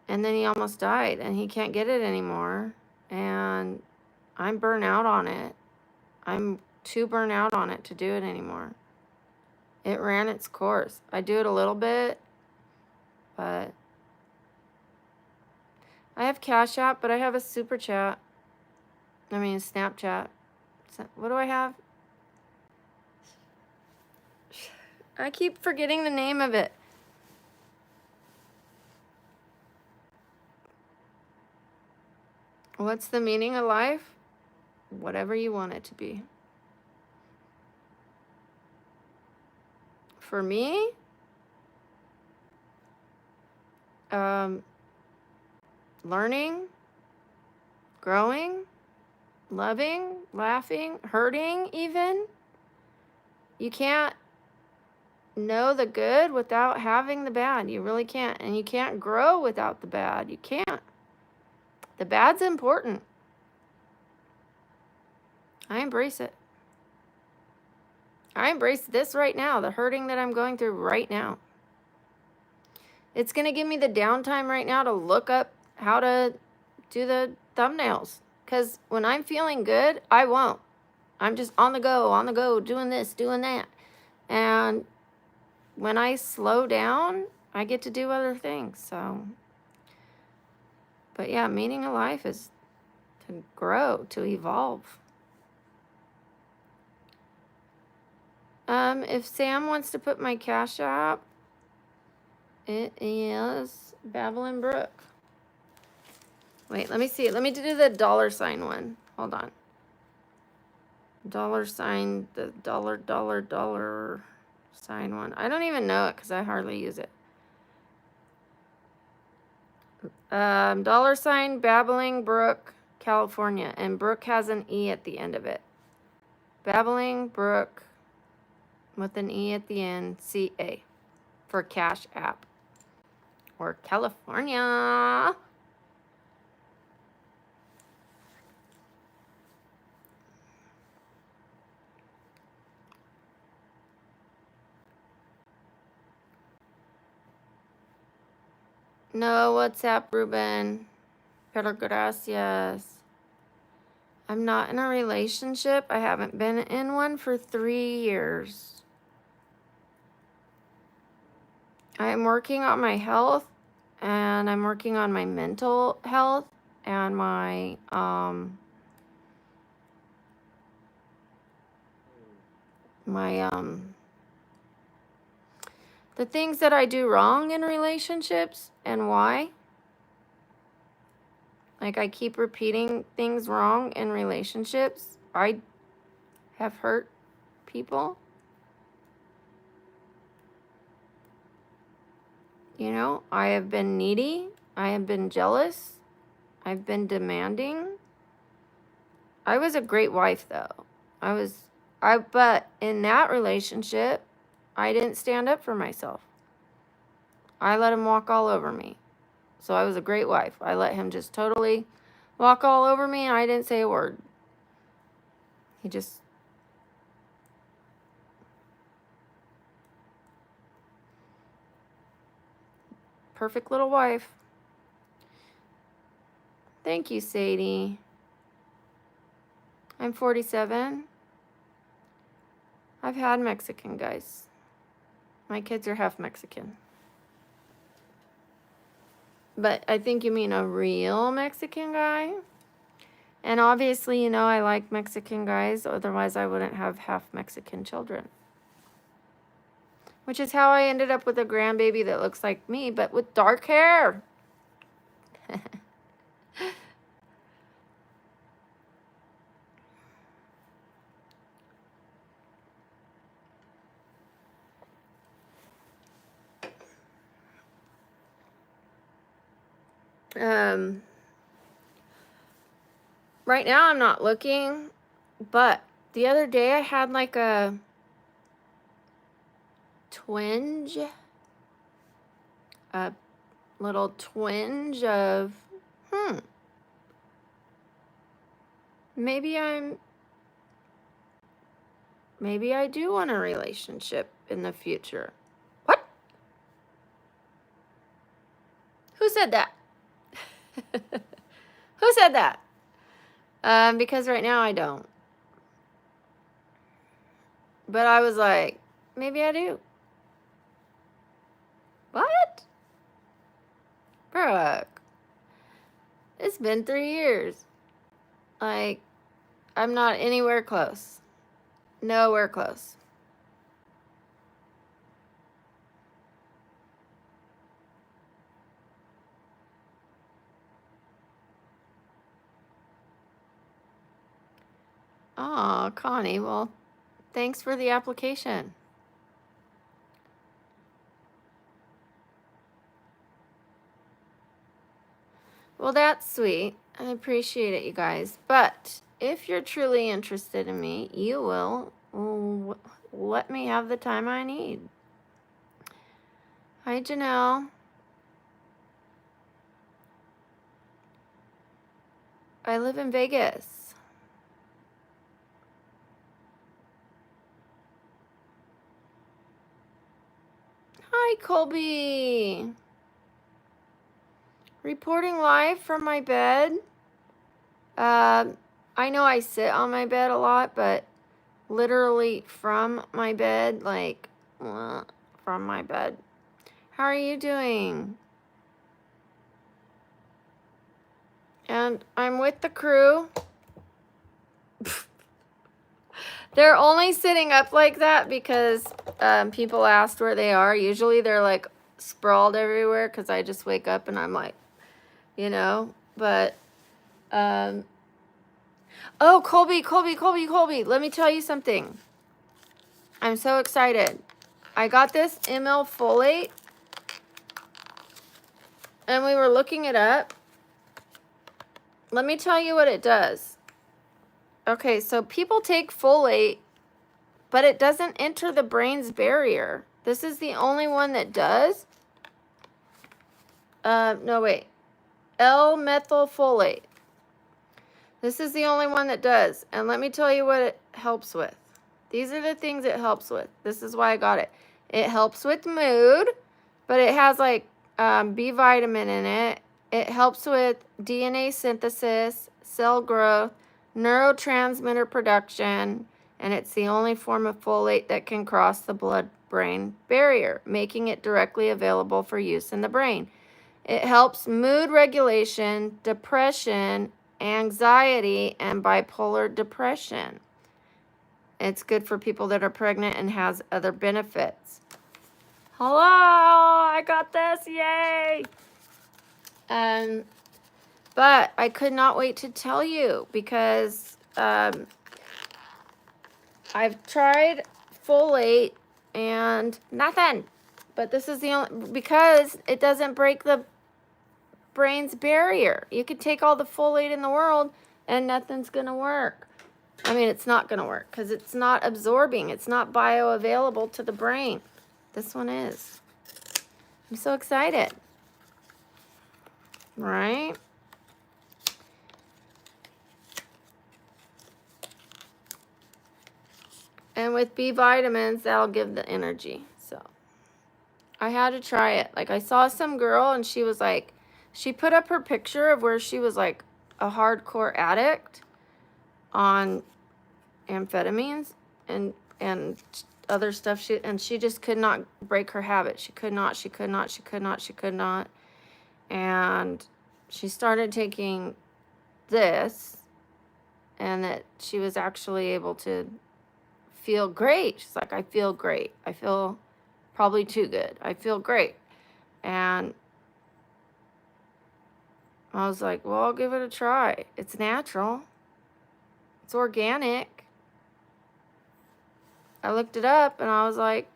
And then he almost died, and he can't get it anymore. And I'm burnt out on it. I'm too burnt out on it to do it anymore. It ran its course. I do it a little bit, but I have Cash App, but I have a Super Chat. I mean, Snapchat. What do I have? I keep forgetting the name of it. What's the meaning of life? Whatever you want it to be. For me, learning, growing, loving, laughing, hurting even. You can't know the good without having the bad. You really can't. And you can't grow without the bad. You can't. The bad's important. I embrace it. I embrace this right now, the hurting that I'm going through right now. It's going to give me the downtime right now to look up how to do the thumbnails. Because when I'm feeling good, I won't. I'm just on the go, doing this, doing that. And when I slow down, I get to do other things. So, but yeah, meaning of life is to grow, to evolve. If Sam wants to put my Cash App, it is Babylon Brooke. Wait, let me see. Let me do the $ one. Hold on. $, the $, sign one. I don't even know it because I hardly use it. $ Babbling Brook, California. And Brook has an E at the end of it. Babbling Brook with an E at the end, CA for Cash App. Or California. No, what's up, Ruben? Pero gracias. I'm not in a relationship. I haven't been in one for 3 years. I'm working on my health, and I'm working on my mental health and my the things that I do wrong in relationships and why. Like, I keep repeating things wrong in relationships. I have hurt people. You know, I have been needy. I have been jealous. I've been demanding. I was a great wife, though. But in that relationship, I didn't stand up for myself. I let him walk all over me. So I was a great wife. I let him just totally walk all over me, and I didn't say a word. He just... Perfect little wife. Thank you, Sadie. I'm 47. I've had Mexican guys. My kids are half Mexican. But I think you mean a real Mexican guy. And obviously, you know, I like Mexican guys. Otherwise, I wouldn't have half Mexican children. Which is how I ended up with a grandbaby that looks like me, but with dark hair. Right now I'm not looking, but the other day I had like a twinge, a little twinge of, maybe I do want a relationship in the future. What? Who said that? Who said that? Because right now I don't. But I was like, maybe I do. What? Brooke, it's been 3 years. Like, I'm not anywhere close. Nowhere close. Oh, Connie, well, thanks for the application. Well, that's sweet. I appreciate it, you guys. But if you're truly interested in me, you will let me have the time I need. Hi, Janelle. I live in Vegas. Hi, Colby. Reporting live from my bed. I know I sit on my bed a lot, but literally from my bed, like, from my bed. How are you doing? And I'm with the crew. They're only sitting up like that because people asked where they are. Usually they're like sprawled everywhere because I just wake up and I'm like, you know, but, oh, Colby, let me tell you something. I'm so excited. I got this methyl folate and we were looking it up. Let me tell you what it does. Okay, so people take folate, but it doesn't enter the brain's barrier. This is the only one that does. No, wait. L-methyl folate. This is the only one that does. And let me tell you what it helps with. These are the things it helps with. This is why I got it. It helps with mood, but it has like B vitamin in it. It helps with DNA synthesis, cell growth, neurotransmitter production, and it's the only form of folate that can cross the blood-brain barrier, making it directly available for use in the brain. It helps mood regulation, depression, anxiety, and bipolar depression. It's good for people that are pregnant and has other benefits. Hello, I got this, yay! But I could not wait to tell you because I've tried folate and nothing. But this is the only, because it doesn't break the brain's barrier. You could take all the folate in the world and nothing's going to work. I mean, it's not going to work because it's not absorbing. It's not bioavailable to the brain. This one is. I'm so excited. Right? And with B vitamins, that'll give the energy. So I had to try it. Like, I saw some girl and she was like, she put up her picture of where she was like a hardcore addict on amphetamines and other stuff. She just could not break her habit. She could not. And she started taking this, and that she was actually able to feel great. She's like, I feel great. I feel probably too good. I feel great. And I was like, well, I'll give it a try. It's natural. It's organic. I looked it up and I was like,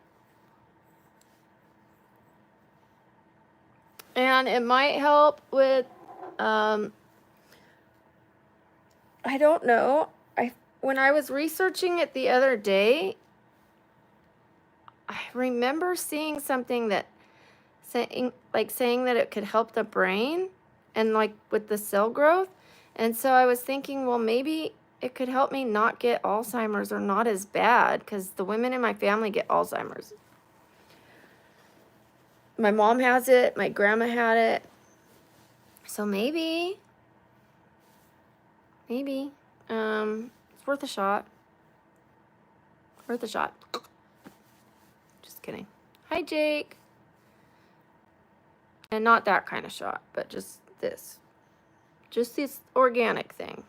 and it might help with, I don't know. When I was researching it the other day, I remember seeing something that saying that it could help the brain and like with the cell growth. And so I was thinking, well, maybe it could help me not get Alzheimer's or not as bad, because the women in my family get Alzheimer's. My mom has it, my grandma had it. So maybe, it's worth a shot. Worth a shot. Just kidding. Hi, Jake. And not that kind of shot, but just this. Just this organic thing.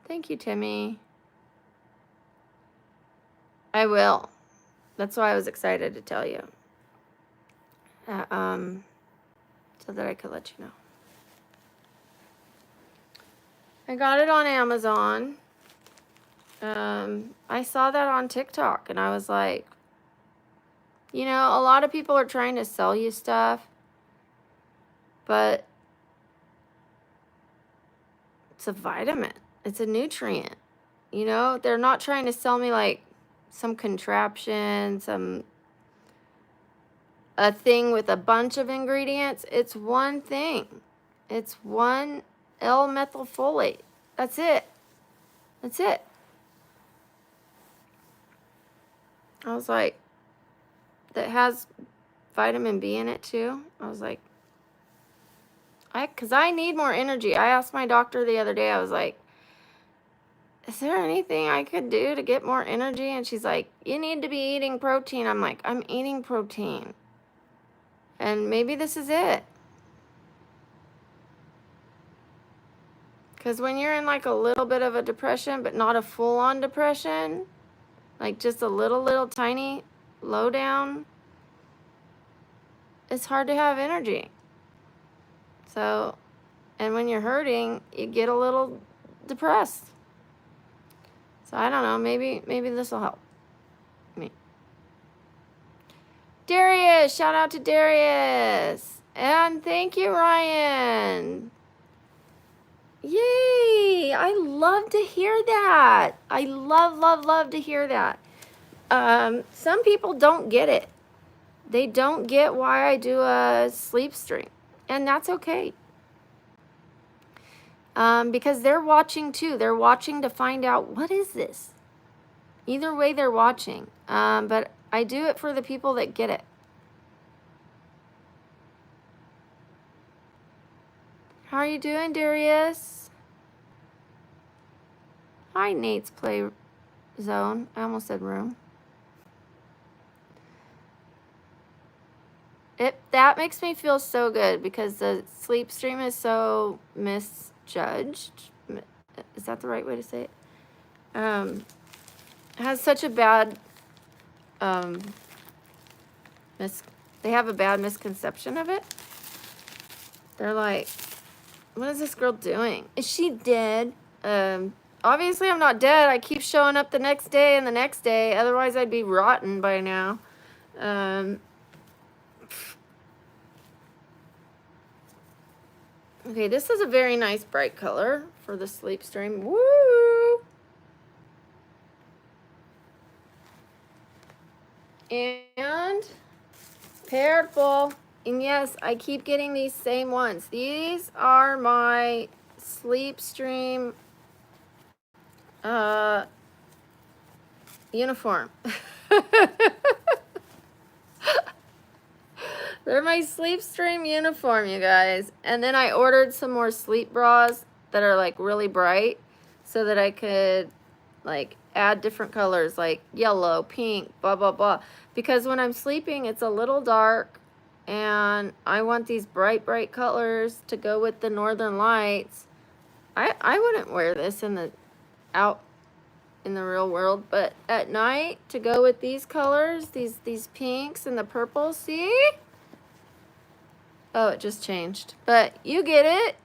Thank you, Timmy. I will. That's why I was excited to tell you. So that I could let you know. I got it on Amazon. I saw that on TikTok and I was like, you know, a lot of people are trying to sell you stuff, but it's a vitamin. It's a nutrient. You know, they're not trying to sell me like some contraption, a thing with a bunch of ingredients. It's one thing. It's one L-methyl folate. That's it. That's it. I was like, that has vitamin B in it too. I was like, because I need more energy. I asked my doctor the other day, I was like, is there anything I could do to get more energy? And she's like, you need to be eating protein. I'm like, I'm eating protein. And maybe this is it. Because when you're in like a little bit of a depression, but not a full-on depression, like just a little tiny low down, it's hard to have energy. So, and when you're hurting, you get a little depressed. So I don't know, maybe this will help me. Darius, shout out to Darius. And thank you, Ryan. Yay, I love to hear that. I love to hear that. Some people don't get it. They don't get why I do a sleep stream. And that's okay. Because they're watching too. They're watching to find out, what is this? Either way, they're watching. But I do it for the people that get it. How are you doing, Darius? Hi, Nate's Play Zone. I almost said room. That makes me feel so good because the sleep stream is so misjudged. Is that the right way to say it? It has such a bad they have a bad misconception of it. They're like, what is this girl doing? Is she dead? Obviously I'm not dead. I keep showing up the next day and the next day. Otherwise I'd be rotten by now. Okay, this is a very nice bright color for the sleep stream. Woo! And purple. And yes, I keep getting these same ones. These are my sleep stream uniform. They're my sleep stream uniform, you guys. And then I ordered some more sleep bras that are like really bright so that I could like add different colors like yellow, pink, blah, blah, blah. Because when I'm sleeping, it's a little dark and I want these bright colors to go with the northern lights. I wouldn't wear this out in the real world, but at night to go with these colors, these pinks and the purples, see? Oh, it just changed. But you get it.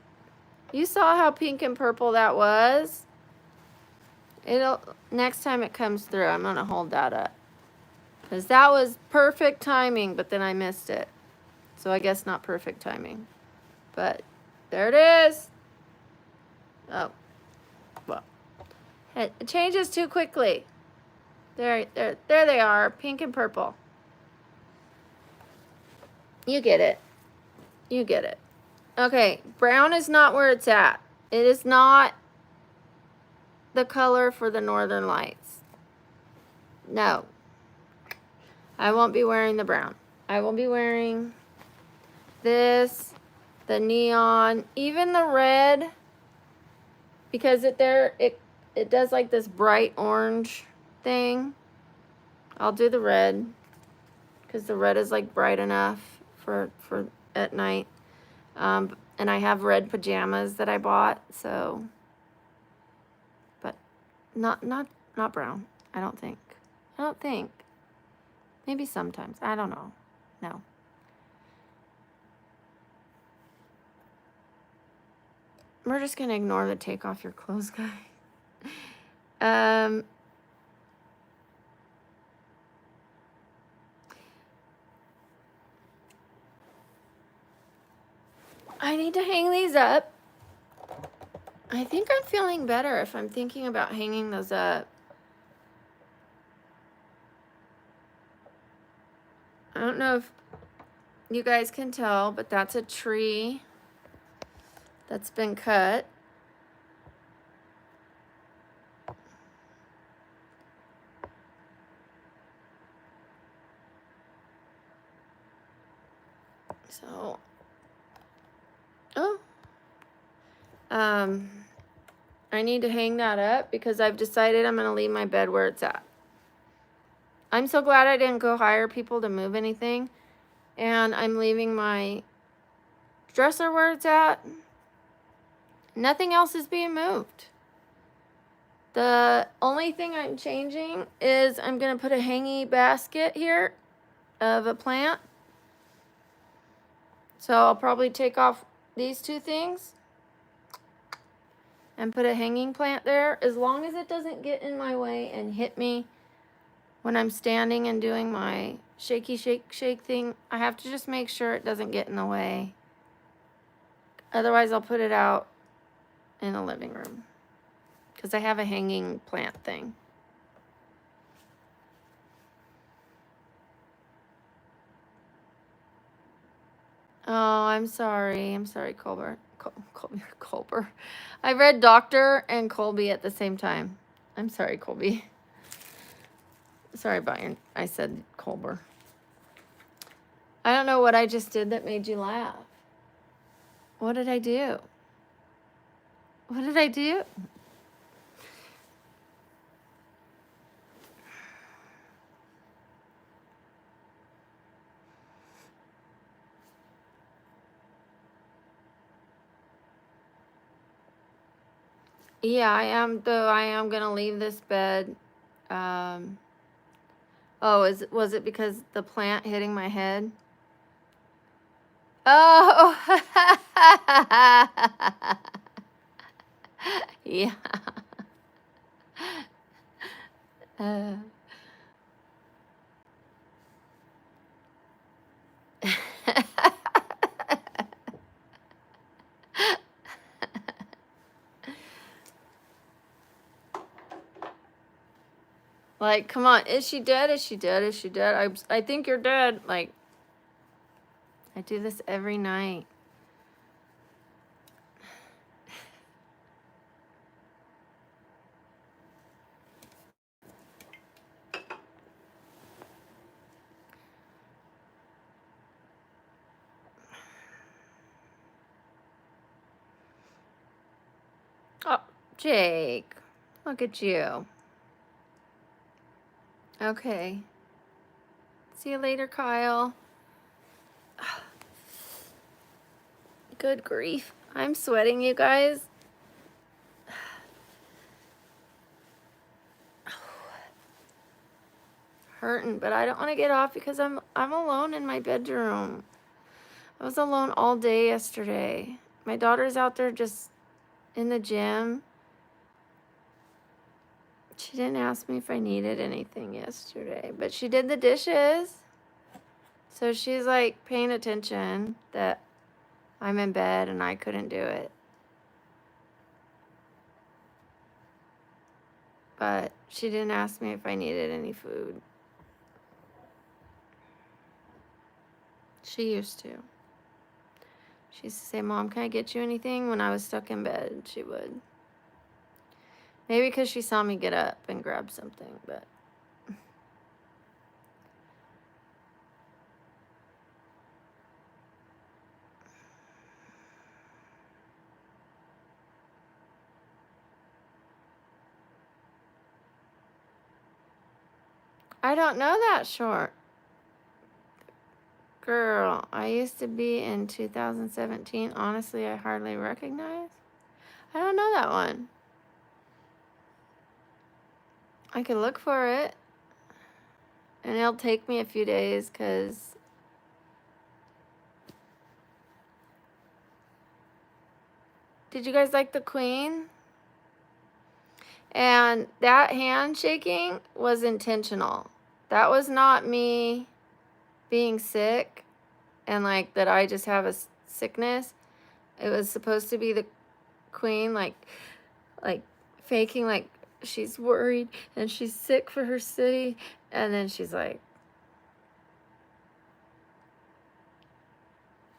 You saw how pink and purple that was. Next time it comes through, I'm going to hold that up. Because that was perfect timing, but then I missed it. So I guess not perfect timing. But there it is. Oh, well. It changes too quickly. There they are, pink and purple. You get it. You get it. Okay, brown is not where it's at. It is not the color for the Northern Lights. No. I won't be wearing the brown. I will be wearing this, the neon, even the red, because it does like this bright orange thing. I'll do the red because the red is like bright enough for at night. And I have red pajamas that I bought, so, but not brown. I don't think. Maybe sometimes. I don't know. No. We're just gonna ignore the take off your clothes guy. I need to hang these up. I think I'm feeling better if I'm thinking about hanging those up. I don't know if you guys can tell, but that's a tree that's been cut. So, I need to hang that up because I've decided I'm going to leave my bed where it's at. I'm so glad I didn't go hire people to move anything. And I'm leaving my dresser where it's at. Nothing else is being moved. The only thing I'm changing is I'm going to put a hanging basket here of a plant. So I'll probably take off these two things and put a hanging plant there, as long as it doesn't get in my way and hit me when I'm standing and doing my shaky shake thing. I have to just make sure it doesn't get in the way. Otherwise, I'll put it out in the living room because I have a hanging plant thing. Oh, I'm sorry. I'm sorry, Colbert. Colbert. I read Doctor and Colby at the same time. I'm sorry, Colby. Sorry about I said Colbert. I don't know what I just did that made you laugh. What did I do? What did I do? Yeah, I am, though I am going to leave this bed. Oh, was it because the plant hitting my head? Oh. Yeah. Like, come on, is she dead? Is she dead? Is she dead? I think you're dead. Like, I do this every night. Oh, Jake, look at you. Okay. See you later, Kyle. Good grief. I'm sweating, you guys. Hurting, but I don't want to get off because I'm alone in my bedroom. I was alone all day yesterday. My daughter's out there just in the gym. She didn't ask me if I needed anything yesterday, but she did the dishes. So she's like paying attention that I'm in bed and I couldn't do it. But she didn't ask me if I needed any food. She used to. She used to say, Mom, can I get you anything? When I was stuck in bed, she would. Maybe because she saw me get up and grab something, but. I don't know that short. Girl, I used to be in 2017. Honestly, I hardly recognize. I don't know that one. I could look for it. And it'll take me a few days because did you guys like the Queen? And that handshaking was intentional. That was not me being sick and like that I just have a sickness. It was supposed to be the Queen like faking like she's worried and she's sick for her city, and then she's like,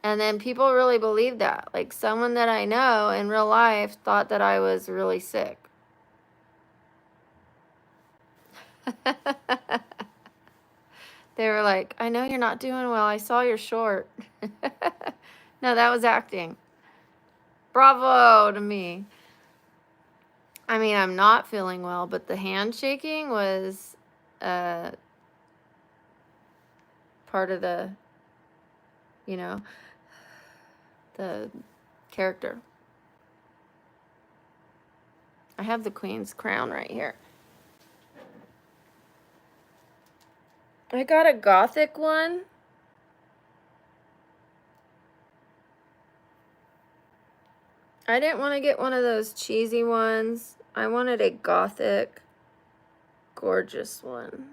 and then people really believed that. Like someone that I know in real life thought that I was really sick. They were like, I know you're not doing well. I saw your short. No, that was acting. Bravo to me. I mean, I'm not feeling well, but the handshaking was part of the, you know, the character. I have the Queen's crown right here. I got a gothic one. I didn't want to get one of those cheesy ones. I wanted a gothic, gorgeous one.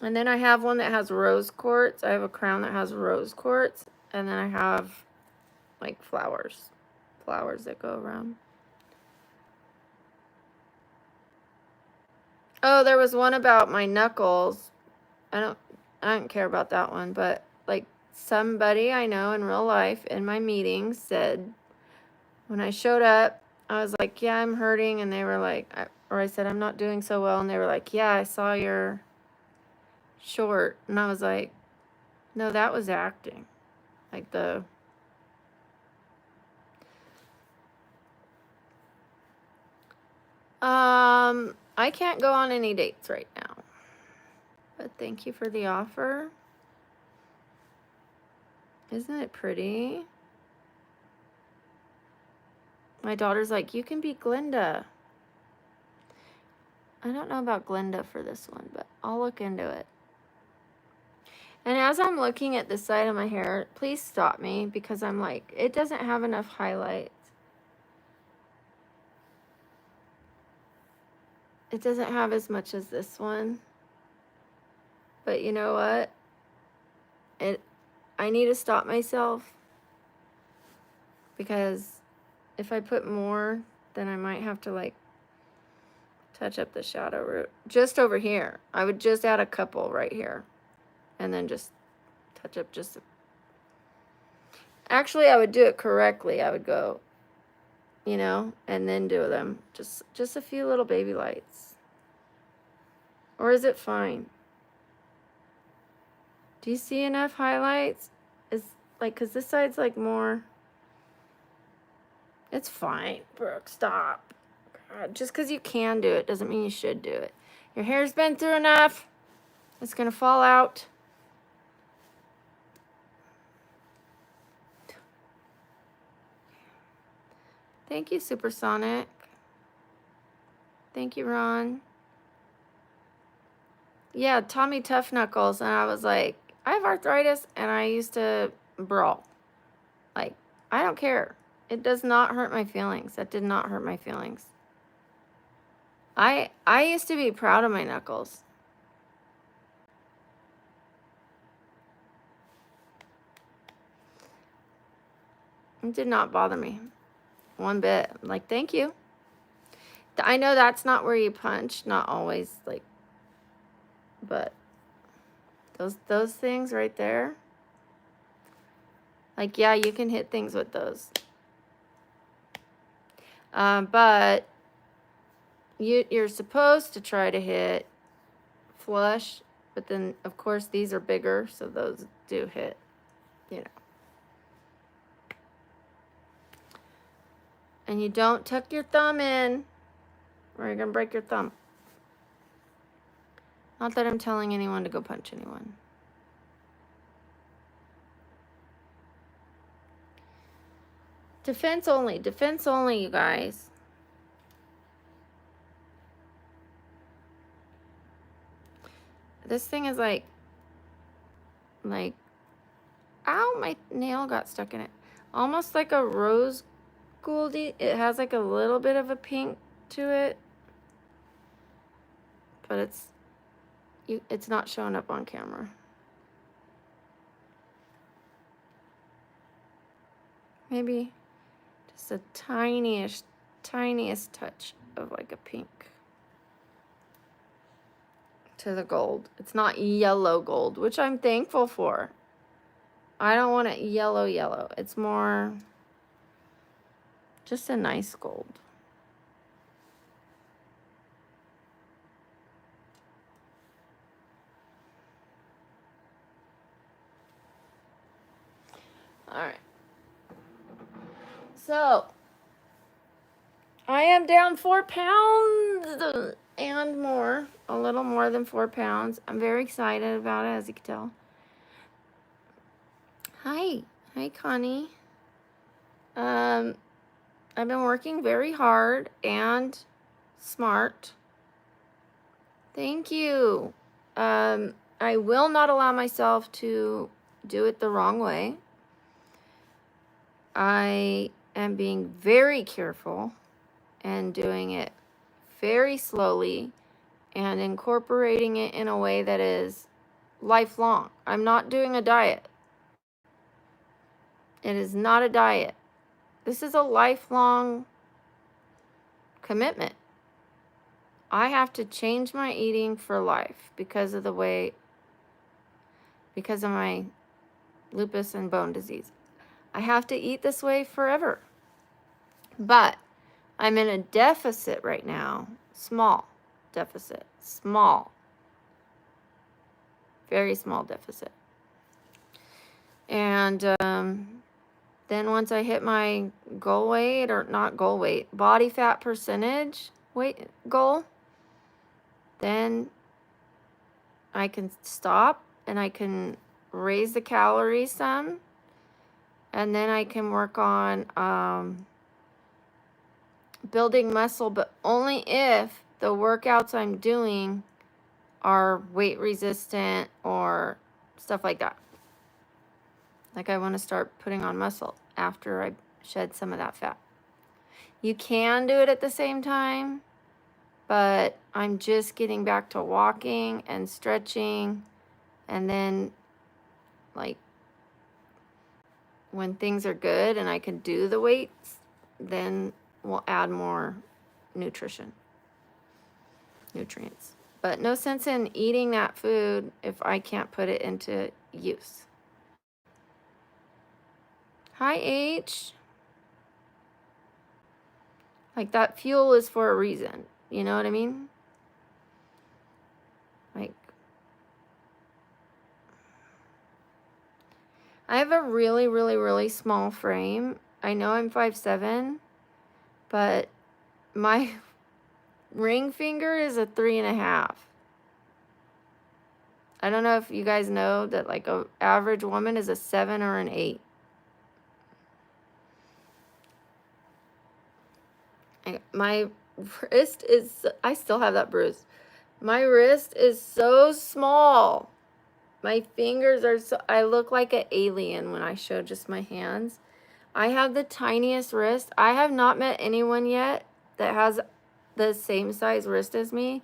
And then I have one that has rose quartz. I have a crown that has rose quartz. And then I have like flowers that go around. Oh, there was one about my knuckles. I don't care about that one, but like somebody I know in real life in my meetings said, when I showed up, I was like, yeah, I'm hurting. And they were like, I said, I'm not doing so well. And they were like, yeah, I saw your short. And I was like, no, that was acting. Like I can't go on any dates right now. But thank you for the offer. Isn't it pretty? My daughter's like, you can be Glinda. I don't know about Glinda for this one, but I'll look into it. And as I'm looking at the side of my hair, please stop me because I'm like, it doesn't have enough highlights. It doesn't have as much as this one. But you know what? I need to stop myself because if I put more, then I might have to like touch up the shadow root. Just over here. I would just add a couple right here. And then just touch up just... Actually, I would do it correctly. I would go, you know, and then do them. Just a few little baby lights. Or is it fine? Do you see enough highlights? Is like, because this side's like more... It's fine, Brooke, stop. God, just because you can do it doesn't mean you should do it. Your hair's been through enough. It's going to fall out. Thank you, Supersonic. Thank you, Ron. Yeah, Tommy Tough Knuckles. And I was like, I have arthritis and I used to brawl. Like, I don't care. It does not hurt my feelings. That did not hurt my feelings. I used to be proud of my knuckles. It did not bother me one bit. I'm like, thank you. I know that's not where you punch, not always, like, but those things right there, like, yeah, you can hit things with those. But you're supposed to try to hit flush, but then, of course, these are bigger, so those do hit, you know. And you don't tuck your thumb in, or you're going to break your thumb. Not that I'm telling anyone to go punch anyone. Defense only, you guys. This thing is like, ow, my nail got stuck in it. Almost like a rose goldy. It has like a little bit of a pink to it, but it's not showing up on camera. Maybe just a tiniest touch of like a pink to the gold. It's not yellow gold, which I'm thankful for. I don't want it yellow. It's more just a nice gold. All right. So, I am down 4 pounds and more, a little more than 4 pounds. I'm very excited about it, as you can tell. Hi, Connie. I've been working very hard and smart. Thank you. I will not allow myself to do it the wrong way. I am being very careful and doing it very slowly and incorporating it in a way that is lifelong. I'm not doing a diet. It is not a diet. This is a lifelong commitment. I have to change my eating for life because of my lupus and bone disease. I have to eat this way forever. But I'm in a deficit right now. Small deficit. Small. Very small deficit. And then once I hit my goal weight, or not goal weight, body fat percentage weight goal, then I can stop and I can raise the calories some. And then I can work on building muscle, but only if the workouts I'm doing are weight resistant or stuff like that. Like, I want to start putting on muscle after I shed some of that fat. You can do it at the same time, but I'm just getting back to walking and stretching, and then, like, when things are good and I can do the weights, then we'll add more nutrients. But no sense in eating that food if I can't put it into use. Hi, H. Like, that fuel is for a reason. You know what I mean? Like, I have a really, really, really small frame. I know I'm 5'7", but my ring finger is a 3.5. I don't know if you guys know that, like, a average woman is a 7 or an 8. My wrist is, I still have that bruise. My wrist is so small. My fingers are so, I look like an alien when I show just my hands. I have the tiniest wrist. I have not met anyone yet that has the same size wrist as me.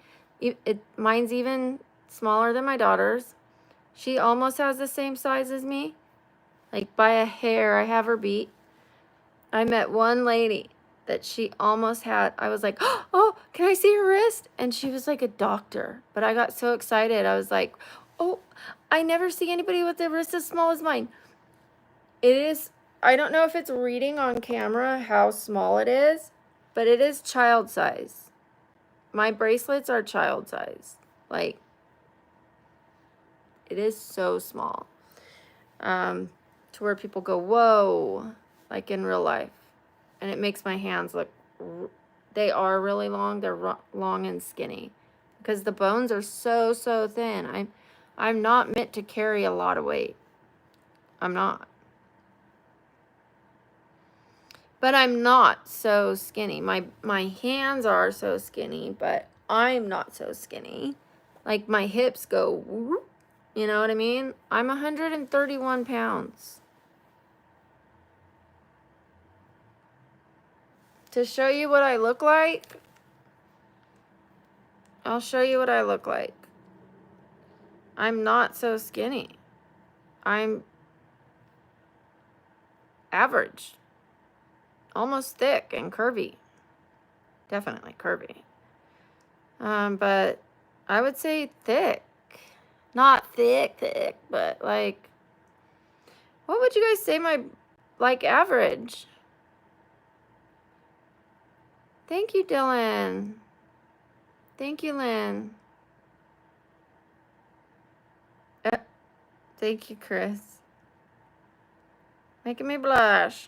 Mine's even smaller than my daughter's. She almost has the same size as me. Like by a hair, I have her beat. I met one lady that she almost had. I was like, oh, can I see her wrist? And she was like a doctor. But I got so excited. I was like, oh, I never see anybody with a wrist as small as mine. It is, I don't know if it's reading on camera how small it is, but it is child size. My bracelets are child size. Like, it is so small. To where people go, whoa, like in real life. And it makes my hands look, they are really long. They're long and skinny because the bones are so, so thin. I'm not meant to carry a lot of weight. I'm not. But I'm not so skinny. My hands are so skinny, but I'm not so skinny. Like my hips go, whoop, you know what I mean? I'm 131 pounds. To show you what I look like, I'll show you what I look like. I'm not so skinny. I'm average. Almost thick and curvy. Definitely curvy. But I would say thick. Not thick, but like, what would you guys say my, like, average? Thank you, Dylan. Thank you, Lynn. Thank you, Chris. Making me blush.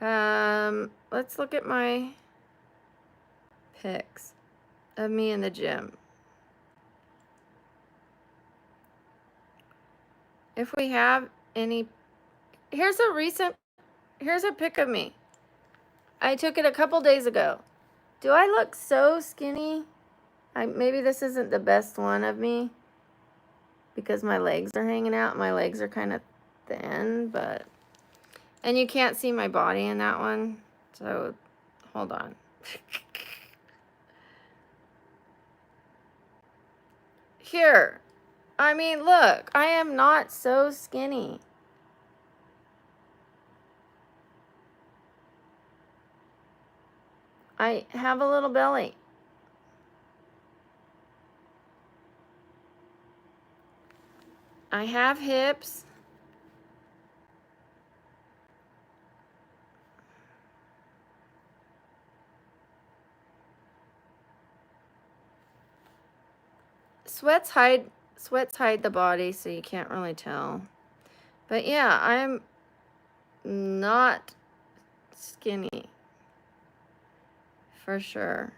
Let's look at my pics of me in the gym. If we have any, here's a pic of me. I took it a couple days ago. Do I look so skinny? Maybe this isn't the best one of me because my legs are hanging out. My legs are kind of thin, but, and you can't see my body in that one. So hold on. Here. I mean, look, I am not so skinny. I have a little belly. I have hips. Sweats hide the body, so you can't really tell. But yeah, I'm not skinny. For sure.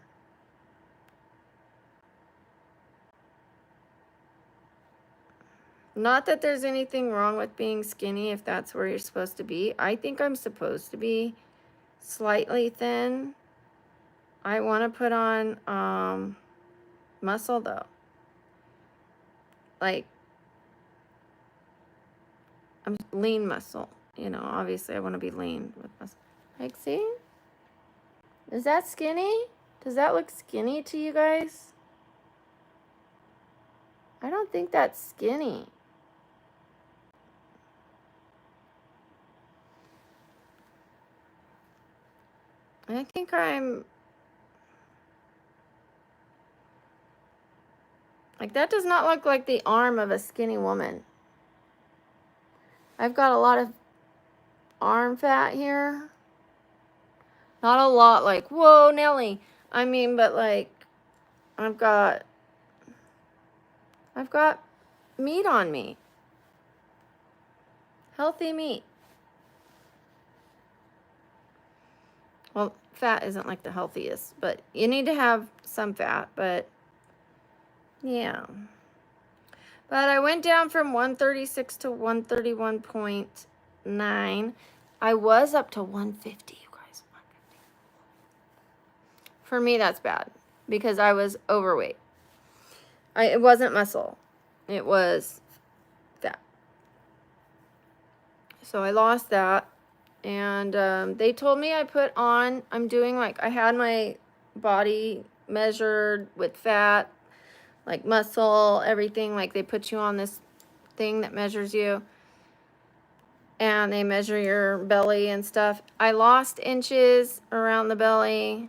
Not that there's anything wrong with being skinny if that's where you're supposed to be. I think I'm supposed to be slightly thin. I want to put on muscle though. Like, I'm lean muscle. You know, obviously I want to be lean with muscle. Like, see? Is that skinny? Does that look skinny to you guys? I don't think that's skinny. I think I'm... Like, that does not look like the arm of a skinny woman. I've got a lot of arm fat here. Not a lot, like, whoa, Nelly. I mean, but like, I've got meat on me. Healthy meat. Well, fat isn't like the healthiest, but you need to have some fat, but yeah. But I went down from 136 to 131.9. I was up to 150, you guys. 150. For me, that's bad because I was overweight. It wasn't muscle. It was fat. So I lost that. And they told me I'm doing like, I had my body measured with fat, like muscle, everything. Like they put you on this thing that measures you. And they measure your belly and stuff. I lost inches around the belly.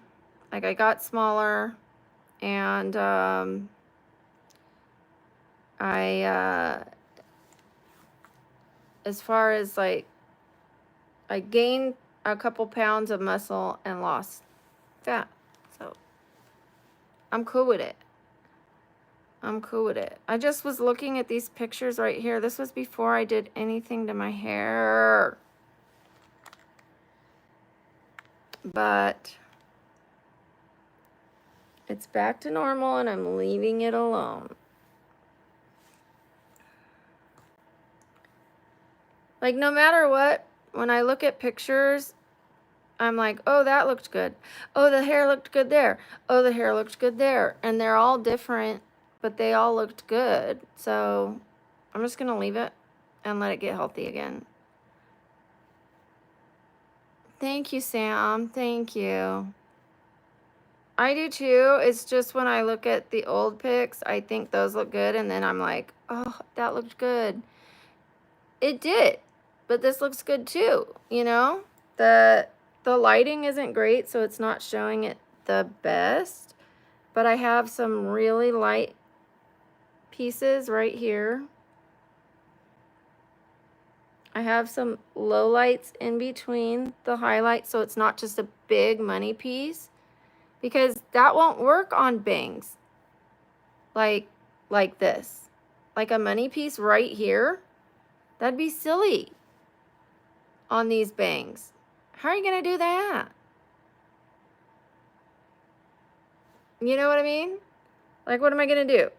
Like I got smaller. And as far as like, I gained a couple pounds of muscle and lost fat. So I'm cool with it. I'm cool with it. I just was looking at these pictures right here. This was before I did anything to my hair. But it's back to normal and I'm leaving it alone. Like no matter what, when I look at pictures, I'm like, oh, that looked good. Oh, the hair looked good there. Oh, the hair looked good there. And they're all different, but they all looked good. So I'm just going to leave it and let it get healthy again. Thank you, Sam. Thank you. I do too. It's just when I look at the old pics, I think those look good. And then I'm like, oh, that looked good. It did. But this looks good too, you know? The lighting isn't great, so it's not showing it the best. But I have some really light pieces right here. I have some low lights in between the highlights, so it's not just a big money piece. Because that won't work on bangs like this. Like a money piece right here, that'd be silly on these bangs. How are you going to do that? You know what I mean? Like, what am I going to do?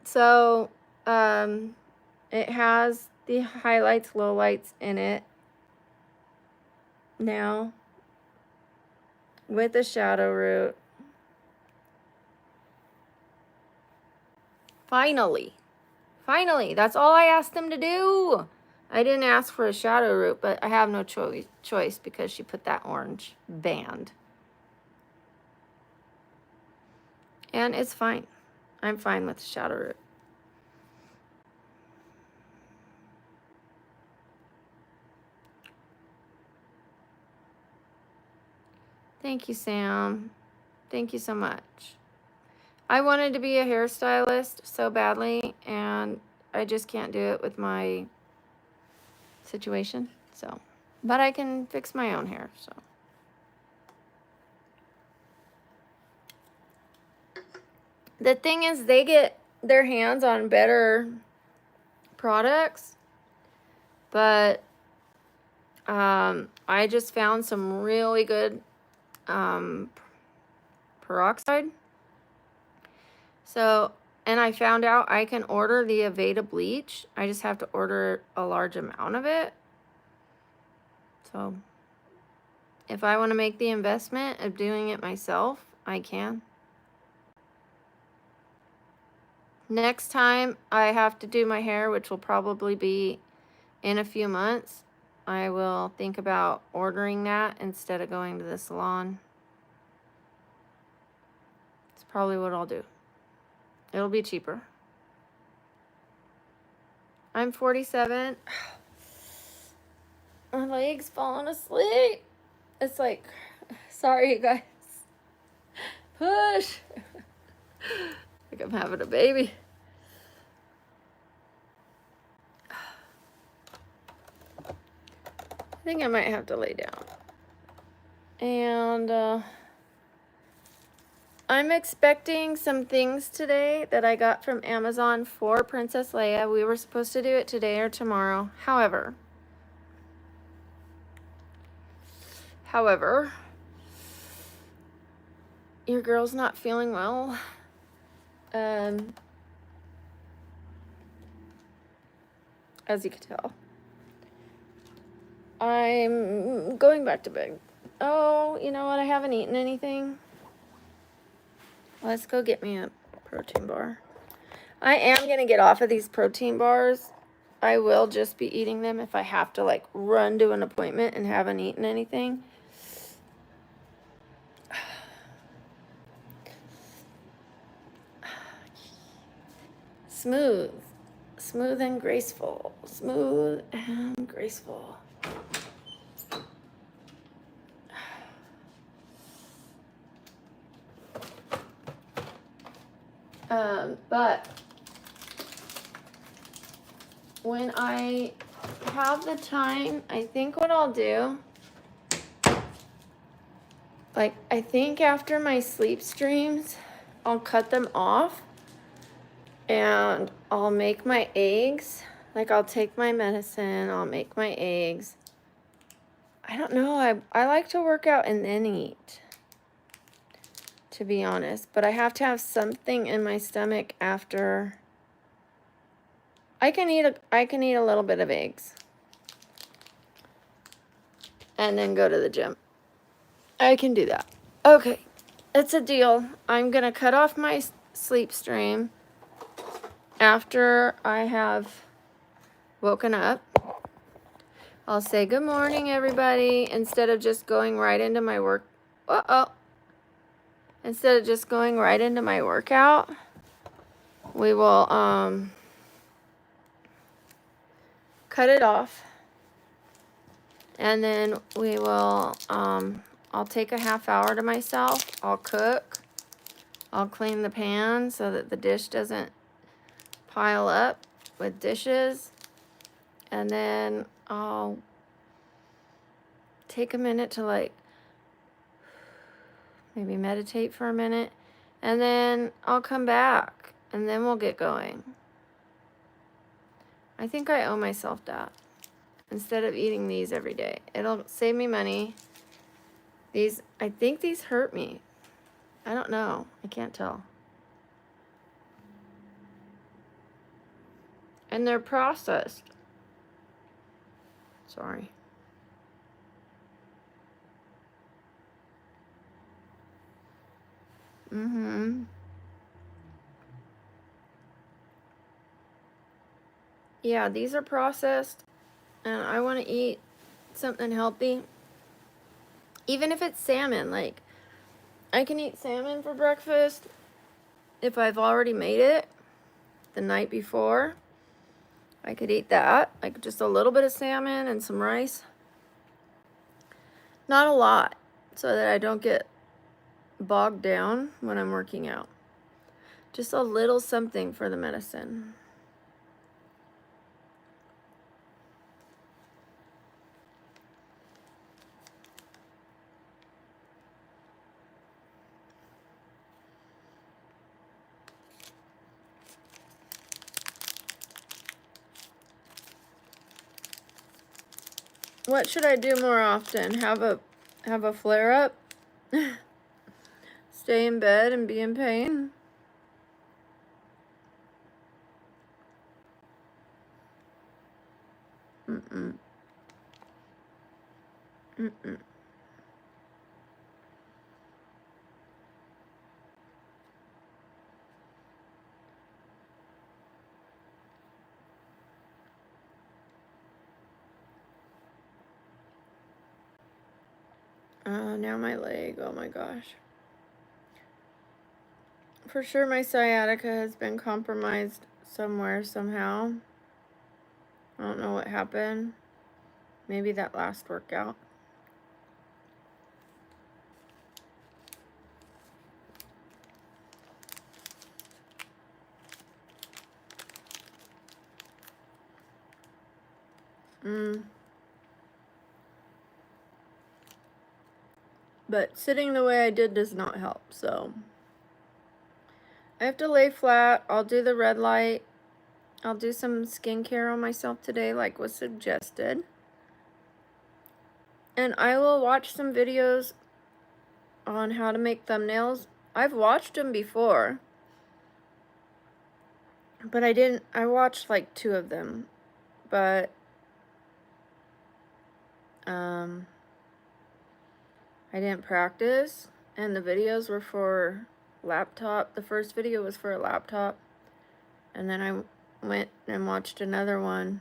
So, it has the highlights, lowlights in it now with a shadow root. Finally, that's all I asked them to do. I didn't ask for a shadow root, but I have no choice because she put that orange band. And it's fine. I'm fine with the shadow root. Thank you, Sam. Thank you so much. I wanted to be a hairstylist so badly, and I just can't do it with my situation. So, but I can fix my own hair, so. The thing is, they get their hands on better products, but I just found some really good peroxide. So, and I found out I can order the Aveda bleach. I just have to order a large amount of it. So, if I want to make the investment of doing it myself, I can. Next time I have to do my hair, which will probably be in a few months, I will think about ordering that instead of going to the salon. It's probably what I'll do. It'll be cheaper. I'm 47. My leg's falling asleep. It's like, sorry, you guys. Push. Like I'm having a baby. I think I might have to lay down. And I'm expecting some things today that I got from Amazon for Princess Leia. We were supposed to do it today or tomorrow. However, your girl's not feeling well. As you can tell. I'm going back to bed. Oh, you know what? I haven't eaten anything. Let's go get me a protein bar. I am going to get off of these protein bars. I will just be eating them if I have to, like, run to an appointment and haven't eaten anything. Smooth. Smooth and graceful. Smooth and graceful. But when I have the time, I think what I'll do, like, I think after my sleep streams, I'll cut them off and I'll make my eggs. Like, I'll take my medicine, I'll make my eggs. I don't know, I like to work out and then eat, to be honest. But I have to have something in my stomach after. I can eat a little bit of eggs and then go to the gym. I can do that. Okay, it's a deal. I'm gonna cut off my sleep stream after I have woken up. I'll say good morning, everybody, instead of just going right into my work. Instead of just going right into my workout, we will cut it off, and then we will I'll take a half hour to myself. I'll cook. I'll clean the pan so that the dish doesn't pile up with dishes. And then I'll take a minute to, like, maybe meditate for a minute. And then I'll come back and then we'll get going. I think I owe myself that. Instead of eating these every day. It'll save me money. I think these hurt me. I don't know. I can't tell. And they're processed. Sorry. Yeah, these are processed. And I want to eat something healthy. Even if it's salmon. Like, I can eat salmon for breakfast if I've already made it the night before. I could eat that, like just a little bit of salmon and some rice. Not a lot, so that I don't get bogged down when I'm working out. Just a little something for the medicine. What should I do more often? Have a flare up? Stay in bed and be in pain? Now my leg. Oh my gosh. For sure my sciatica has been compromised somewhere, somehow. I don't know what happened. Maybe that last workout. But sitting the way I did does not help, so I have to lay flat. I'll do the red light. I'll do some skincare on myself today, like was suggested. And I will watch some videos on how to make thumbnails. I've watched them before, but I watched like 2 of them, but I didn't practice, and the videos were for laptop. The first video was for a laptop, And then I went and watched another one.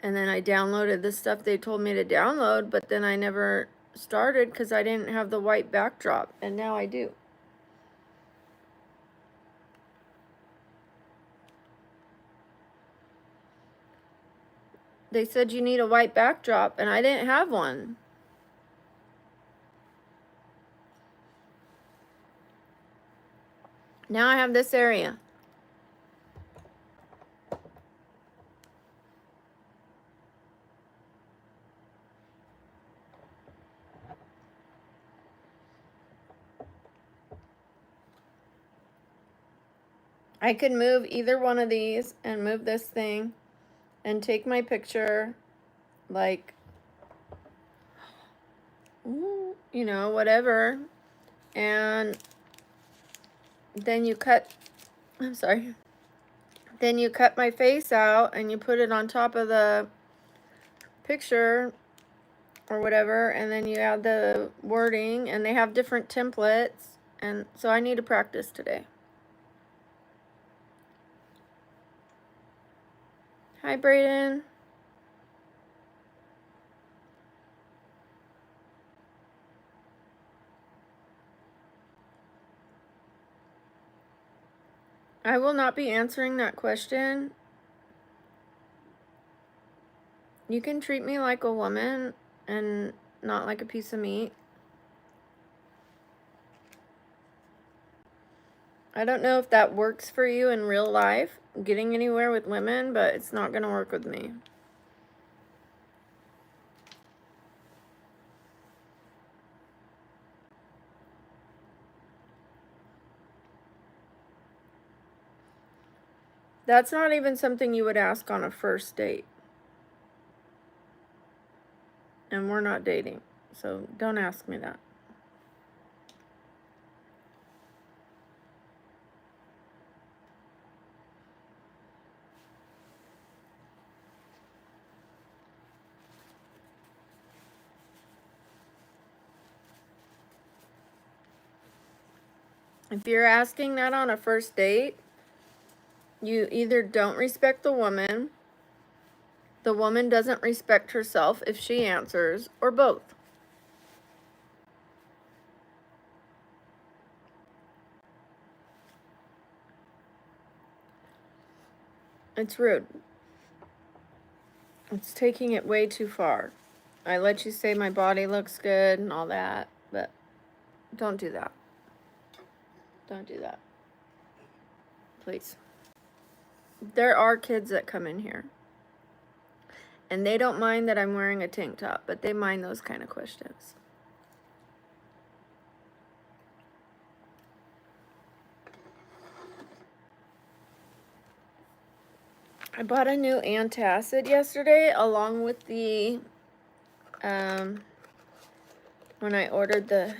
And then I downloaded the stuff they told me to download, but then I never started because I didn't have the white backdrop. And now I do. They said you need a white backdrop, and I didn't have one. Now I have this area. I could move either one of these and move this thing and take my picture, like, you know, whatever. And then you cut, I'm sorry. Then you cut my face out and you put it on top of the picture or whatever. And then you add the wording, and they have different templates. And so I need to practice today. Hi, Brayden. I will not be answering that question. You can treat me like a woman and not like a piece of meat. I don't know if that works for you in real life, getting anywhere with women, but it's not going to work with me. That's not even something you would ask on a first date. And we're not dating, so don't ask me that. If you're asking that on a first date, you either don't respect the woman doesn't respect herself if she answers, or both. It's rude. It's taking it way too far. I let you say my body looks good and all that, but don't do that. Don't do that. Please. There are kids that come in here, and they don't mind that I'm wearing a tank top, but they mind those kind of questions. I bought a new antacid yesterday along with the, when I ordered the,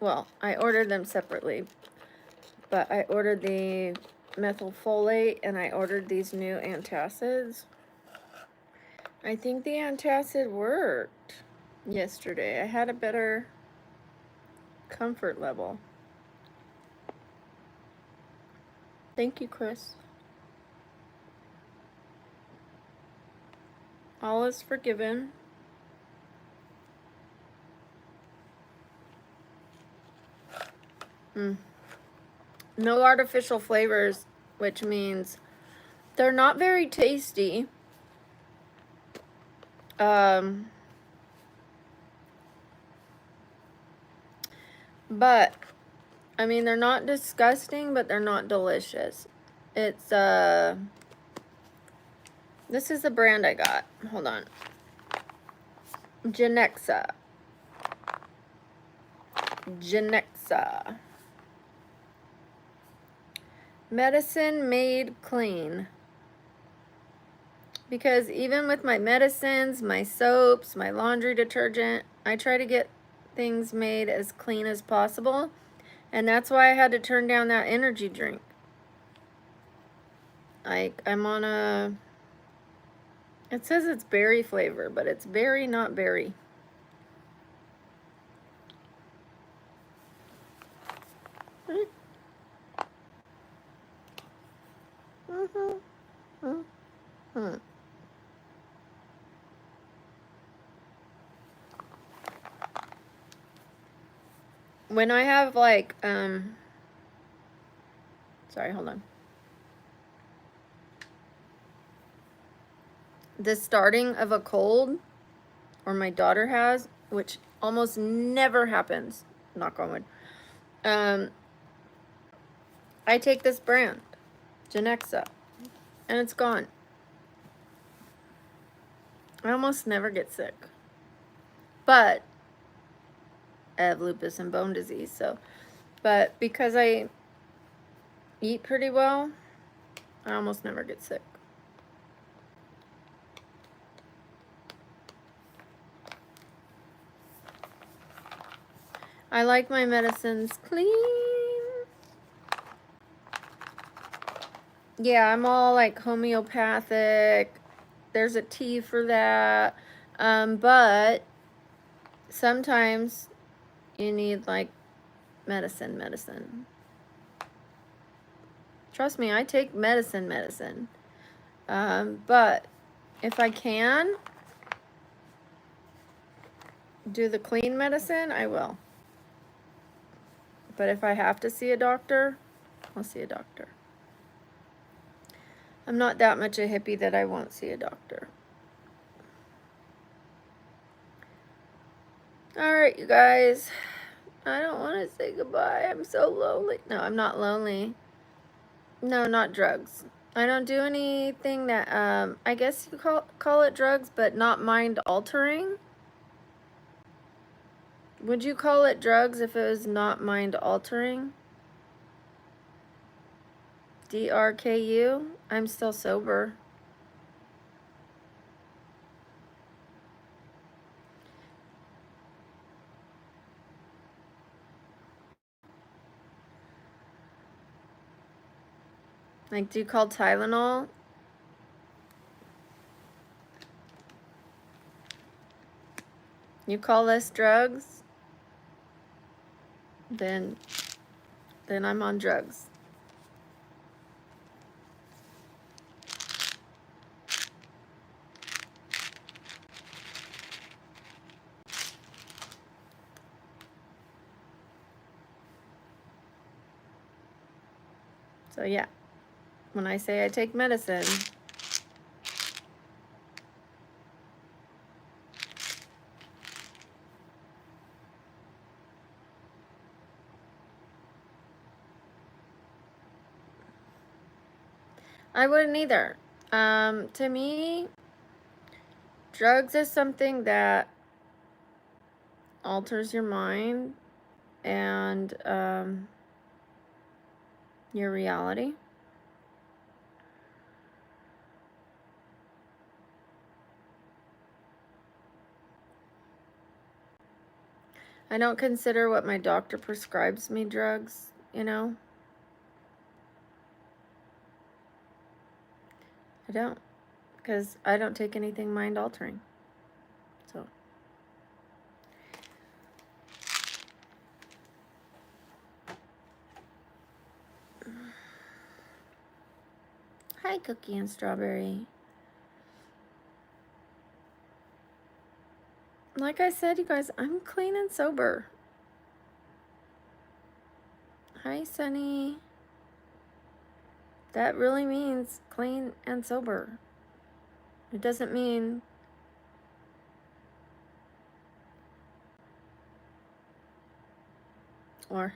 well, I ordered them separately, but I ordered the methyl folate and I ordered these new antacids. I think the antacid worked yesterday. I had a better comfort level. Thank you, Chris. All is forgiven. No artificial flavors, which means they're not very tasty. But I mean, they're not disgusting, but they're not delicious. It's this is the brand I got. Hold on. Genexa. Medicine made clean. Because even with my medicines, my soaps, my laundry detergent, I try to get things made as clean as possible. And that's why I had to turn down that energy drink. I'm on a, it says it's berry flavor, but it's berry, not berry. When I have like, sorry, hold on. The starting of a cold, or my daughter has, which almost never happens, knock on wood. I take this brand, Genexa, and it's gone. I almost never get sick. But I have lupus and bone disease, so. But because I eat pretty well, I almost never get sick. I like my medicines clean. Yeah, I'm all like homeopathic. There's a tea for that. But sometimes you need like medicine. Trust me, I take medicine. But if I can do the clean medicine, I will. But if I have to see a doctor, I'll see a doctor. I'm not that much a hippie that I won't see a doctor. Alright, you guys. I don't want to say goodbye. I'm so lonely. No, I'm not lonely. No, not drugs. I don't do anything that, I guess you call it drugs, but not mind altering. Would you call it drugs if it was not mind altering? DRKU? I'm still sober. Like, do you call Tylenol? You call this drugs? Then I'm on drugs. So yeah, when I say I take medicine, I wouldn't either. To me, drugs is something that alters your mind and your reality. I don't consider what my doctor prescribes me drugs, you know? I don't, because I don't take anything mind altering. So. Hi, Cookie and Strawberry. Like I said, you guys, I'm clean and sober. Hi, Sunny. That really means clean and sober. It doesn't mean or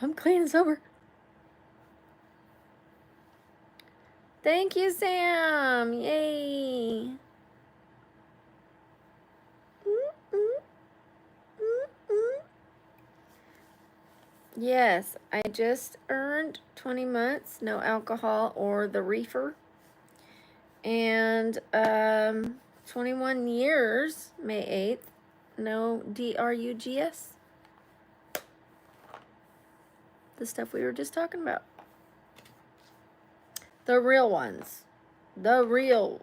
I'm clean and sober. Thank you, Sam. Yay. Yes, I just earned 20 months, no alcohol or the reefer. And 21 years, May 8th, no drugs. The stuff we were just talking about. The real ones. The real.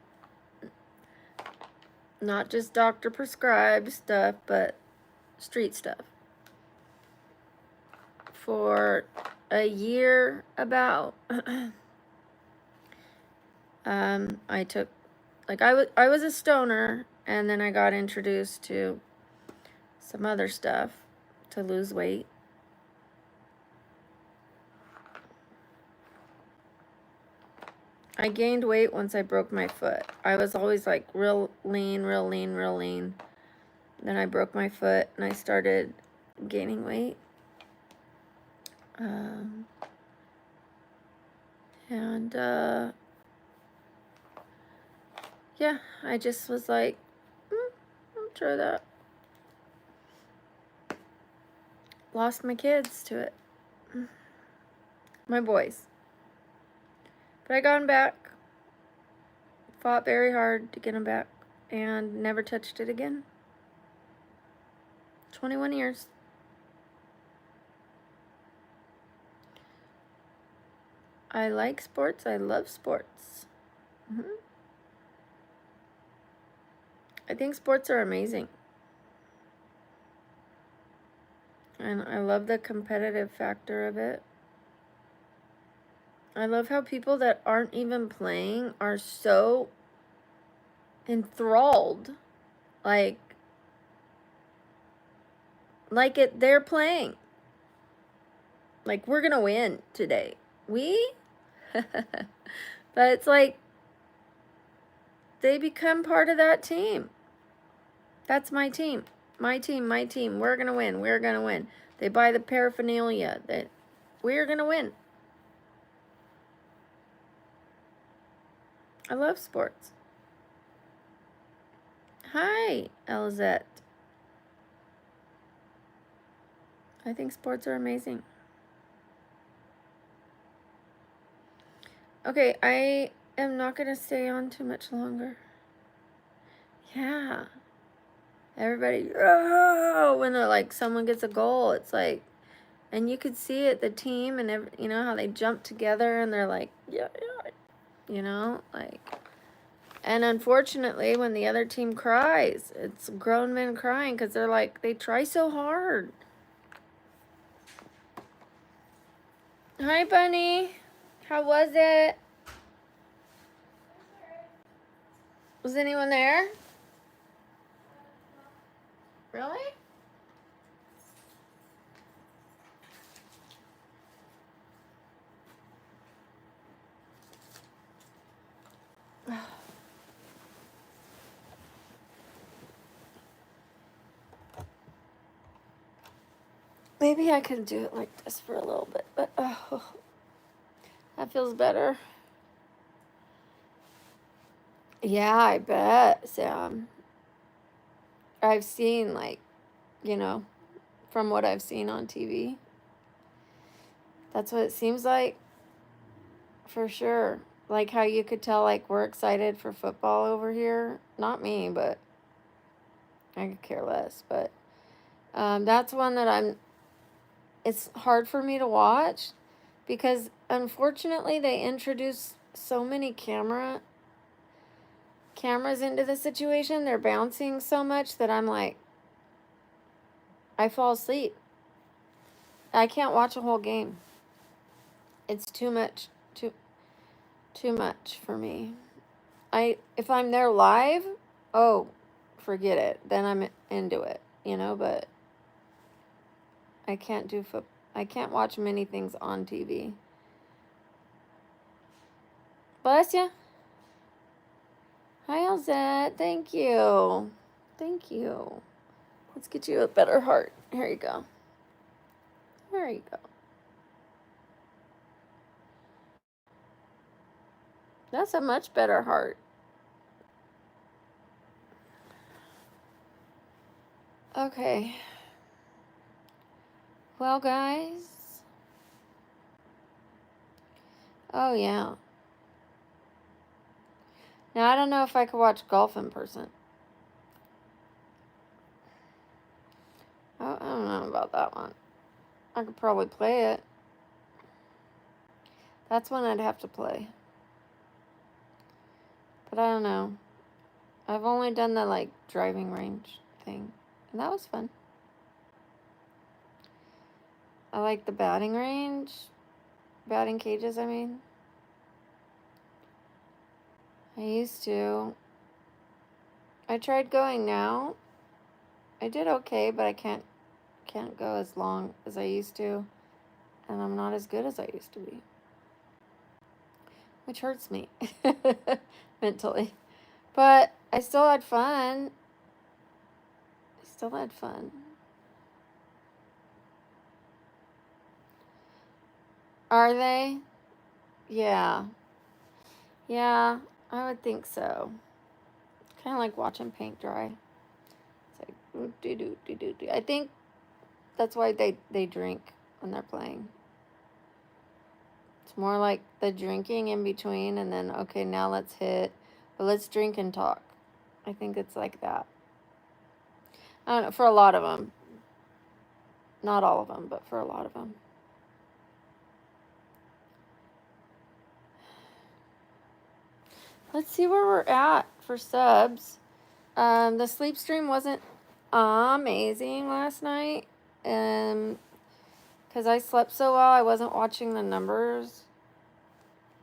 Not just doctor prescribed stuff, but street stuff. For a year about, I took, like, I was a stoner, and then I got introduced to some other stuff to lose weight. I gained weight once I broke my foot. I was always like real lean, real lean, real lean. Then I broke my foot and I started gaining weight. And yeah, I just was like, I'll try that. Lost my kids to it. My boys. But I got them back. Fought very hard to get them back. And never touched it again. 21 years. I like sports. I love sports. I think sports are amazing. And I love the competitive factor of it. I love how people that aren't even playing are so enthralled. Like they're playing. Like, we're gonna win today. We? But it's like they become part of that team. That's my team. My team, my team. We're gonna win. We're gonna win. They buy the paraphernalia that we're gonna win. I love sports. Hi, Elzette. I think sports are amazing. Okay, I am not going to stay on too much longer. Yeah. Everybody, oh, when they're like, someone gets a goal, it's like, and you could see it, the team, and you know how they jump together, and they're like, yeah, you know, like, and unfortunately, when the other team cries, it's grown men crying because they're like, they try so hard. Hi, Bunny. How was it? Was anyone there? Really? Maybe I could do it like this for a little bit, but oh, that feels better. Yeah, I bet, Sam. I've seen, like, you know, from what I've seen on TV. That's what it seems like, for sure. Like how you could tell, like, we're excited for football over here. Not me, but I could care less. But that's one that it's hard for me to watch because, unfortunately, they introduce so many cameras into the situation. They're bouncing so much that I'm like, I fall asleep. I can't watch a whole game. It's too much for me. If I'm there live, oh, forget it. Then I'm into it, you know, but I can't watch many things on TV. Bless ya. Hi, Elzette. Thank you. Thank you. Let's get you a better heart. Here you go. There you go. That's a much better heart. Okay. Well, guys. Oh, yeah. Now, I don't know if I could watch golf in person. I don't know about that one. I could probably play it. That's one I'd have to play. But I don't know. I've only done the, like, driving range thing. And that was fun. I like the batting range. Batting cages, I mean. I used to. I tried going now. I did okay, but I can't go as long as I used to. And I'm not as good as I used to be. Which hurts me mentally. But I still had fun. Are they? Yeah. Yeah, I would think so. Kind of like watching paint dry. It's like, do. I think that's why they drink when they're playing. It's more like the drinking in between, and then, okay, now let's hit, but let's drink and talk. I think it's like that. I don't know, for a lot of them. Not all of them, but for a lot of them. Let's see where we're at for subs. The sleep stream wasn't amazing last night. Because I slept so well, I wasn't watching the numbers.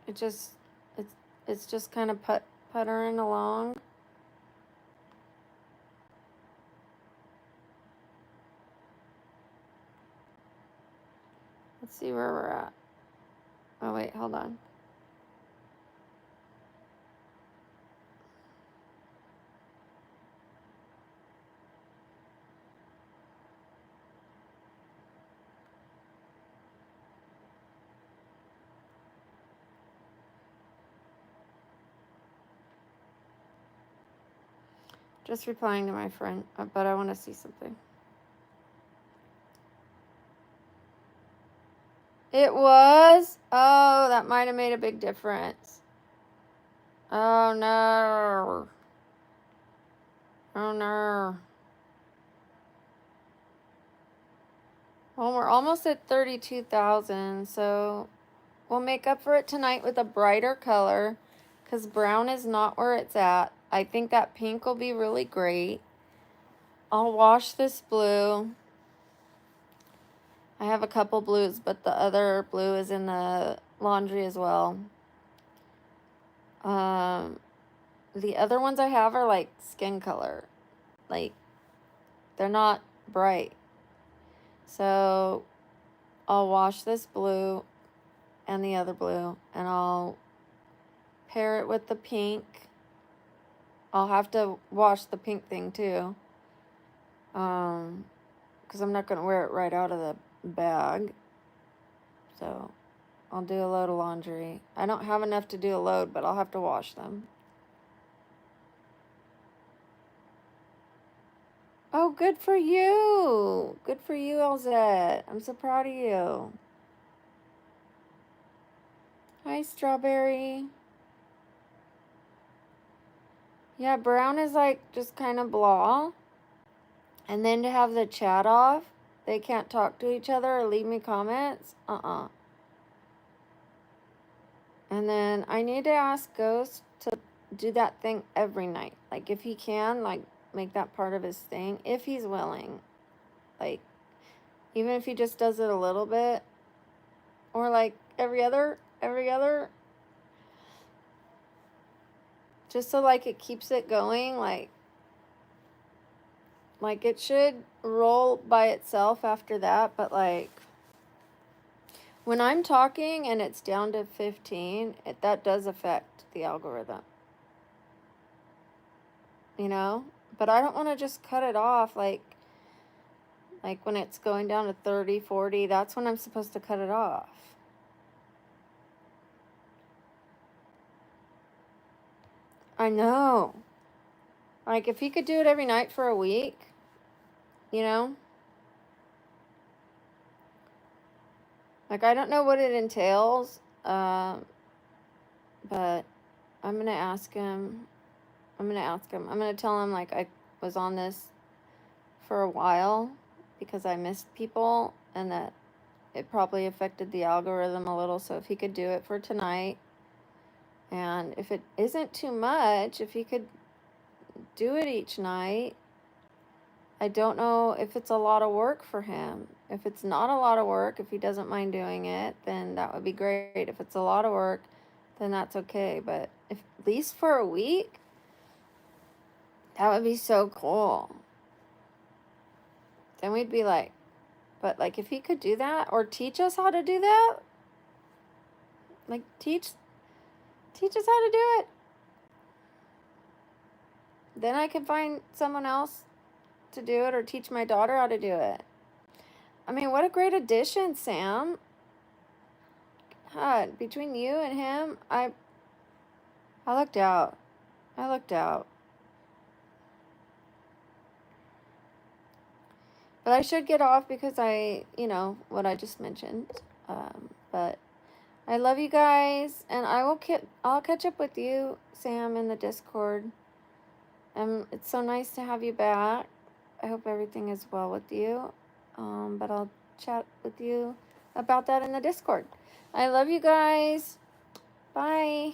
It's just kind of puttering along. Let's see where we're at. Oh, wait, hold on. Just replying to my friend, but I want to see something. It was? Oh, that might have made a big difference. Oh, no. Oh, no. Well, we're almost at 32,000, so we'll make up for it tonight with a brighter color, because brown is not where it's at. I think that pink will be really great. I'll wash this blue. I have a couple blues, but the other blue is in the laundry as well. The other ones I have are like skin color. Like, they're not bright. So I'll wash this blue and the other blue, and I'll pair it with the pink. I'll have to wash the pink thing too. Because I'm not going to wear it right out of the bag. So I'll do a load of laundry. I don't have enough to do a load, but I'll have to wash them. Oh, good for you. Good for you, Elzette. I'm so proud of you. Hi, Strawberry. Yeah, brown is like just kind of blah. And then to have the chat off, they can't talk to each other or leave me comments. And then I need to ask Ghost to do that thing every night. Like, if he can, like, make that part of his thing. If he's willing. Like, even if he just does it a little bit. Or, like, every other. Just so, like, it keeps it going. Like, it should roll by itself after that. But, like, when I'm talking and it's down to 15, that does affect the algorithm. You know? But I don't want to just cut it off, like when it's going down to 30, 40, that's when I'm supposed to cut it off. I know. Like, if he could do it every night for a week, you know? Like, I don't know what it entails, but I'm going to ask him. I'm going to tell him, like, I was on this for a while because I missed people, and that it probably affected the algorithm a little. So if he could do it for tonight, and if it isn't too much, if he could do it each night, I don't know if it's a lot of work for him. If it's not a lot of work, if he doesn't mind doing it, then that would be great. If it's a lot of work, then that's okay. But if at least for a week, that would be so cool. Then we'd be like, but like if he could do that or teach us how to do that, like teach us how to do it. Then I could find someone else to do it or teach my daughter how to do it. I mean, what a great addition, Sam. God, between you and him, I lucked out. I lucked out. But I should get off because what I just mentioned. But I love you guys, and I'll catch up with you, Sam, in the Discord. It's so nice to have you back. I hope everything is well with you. But I'll chat with you about that in the Discord. I love you guys. Bye.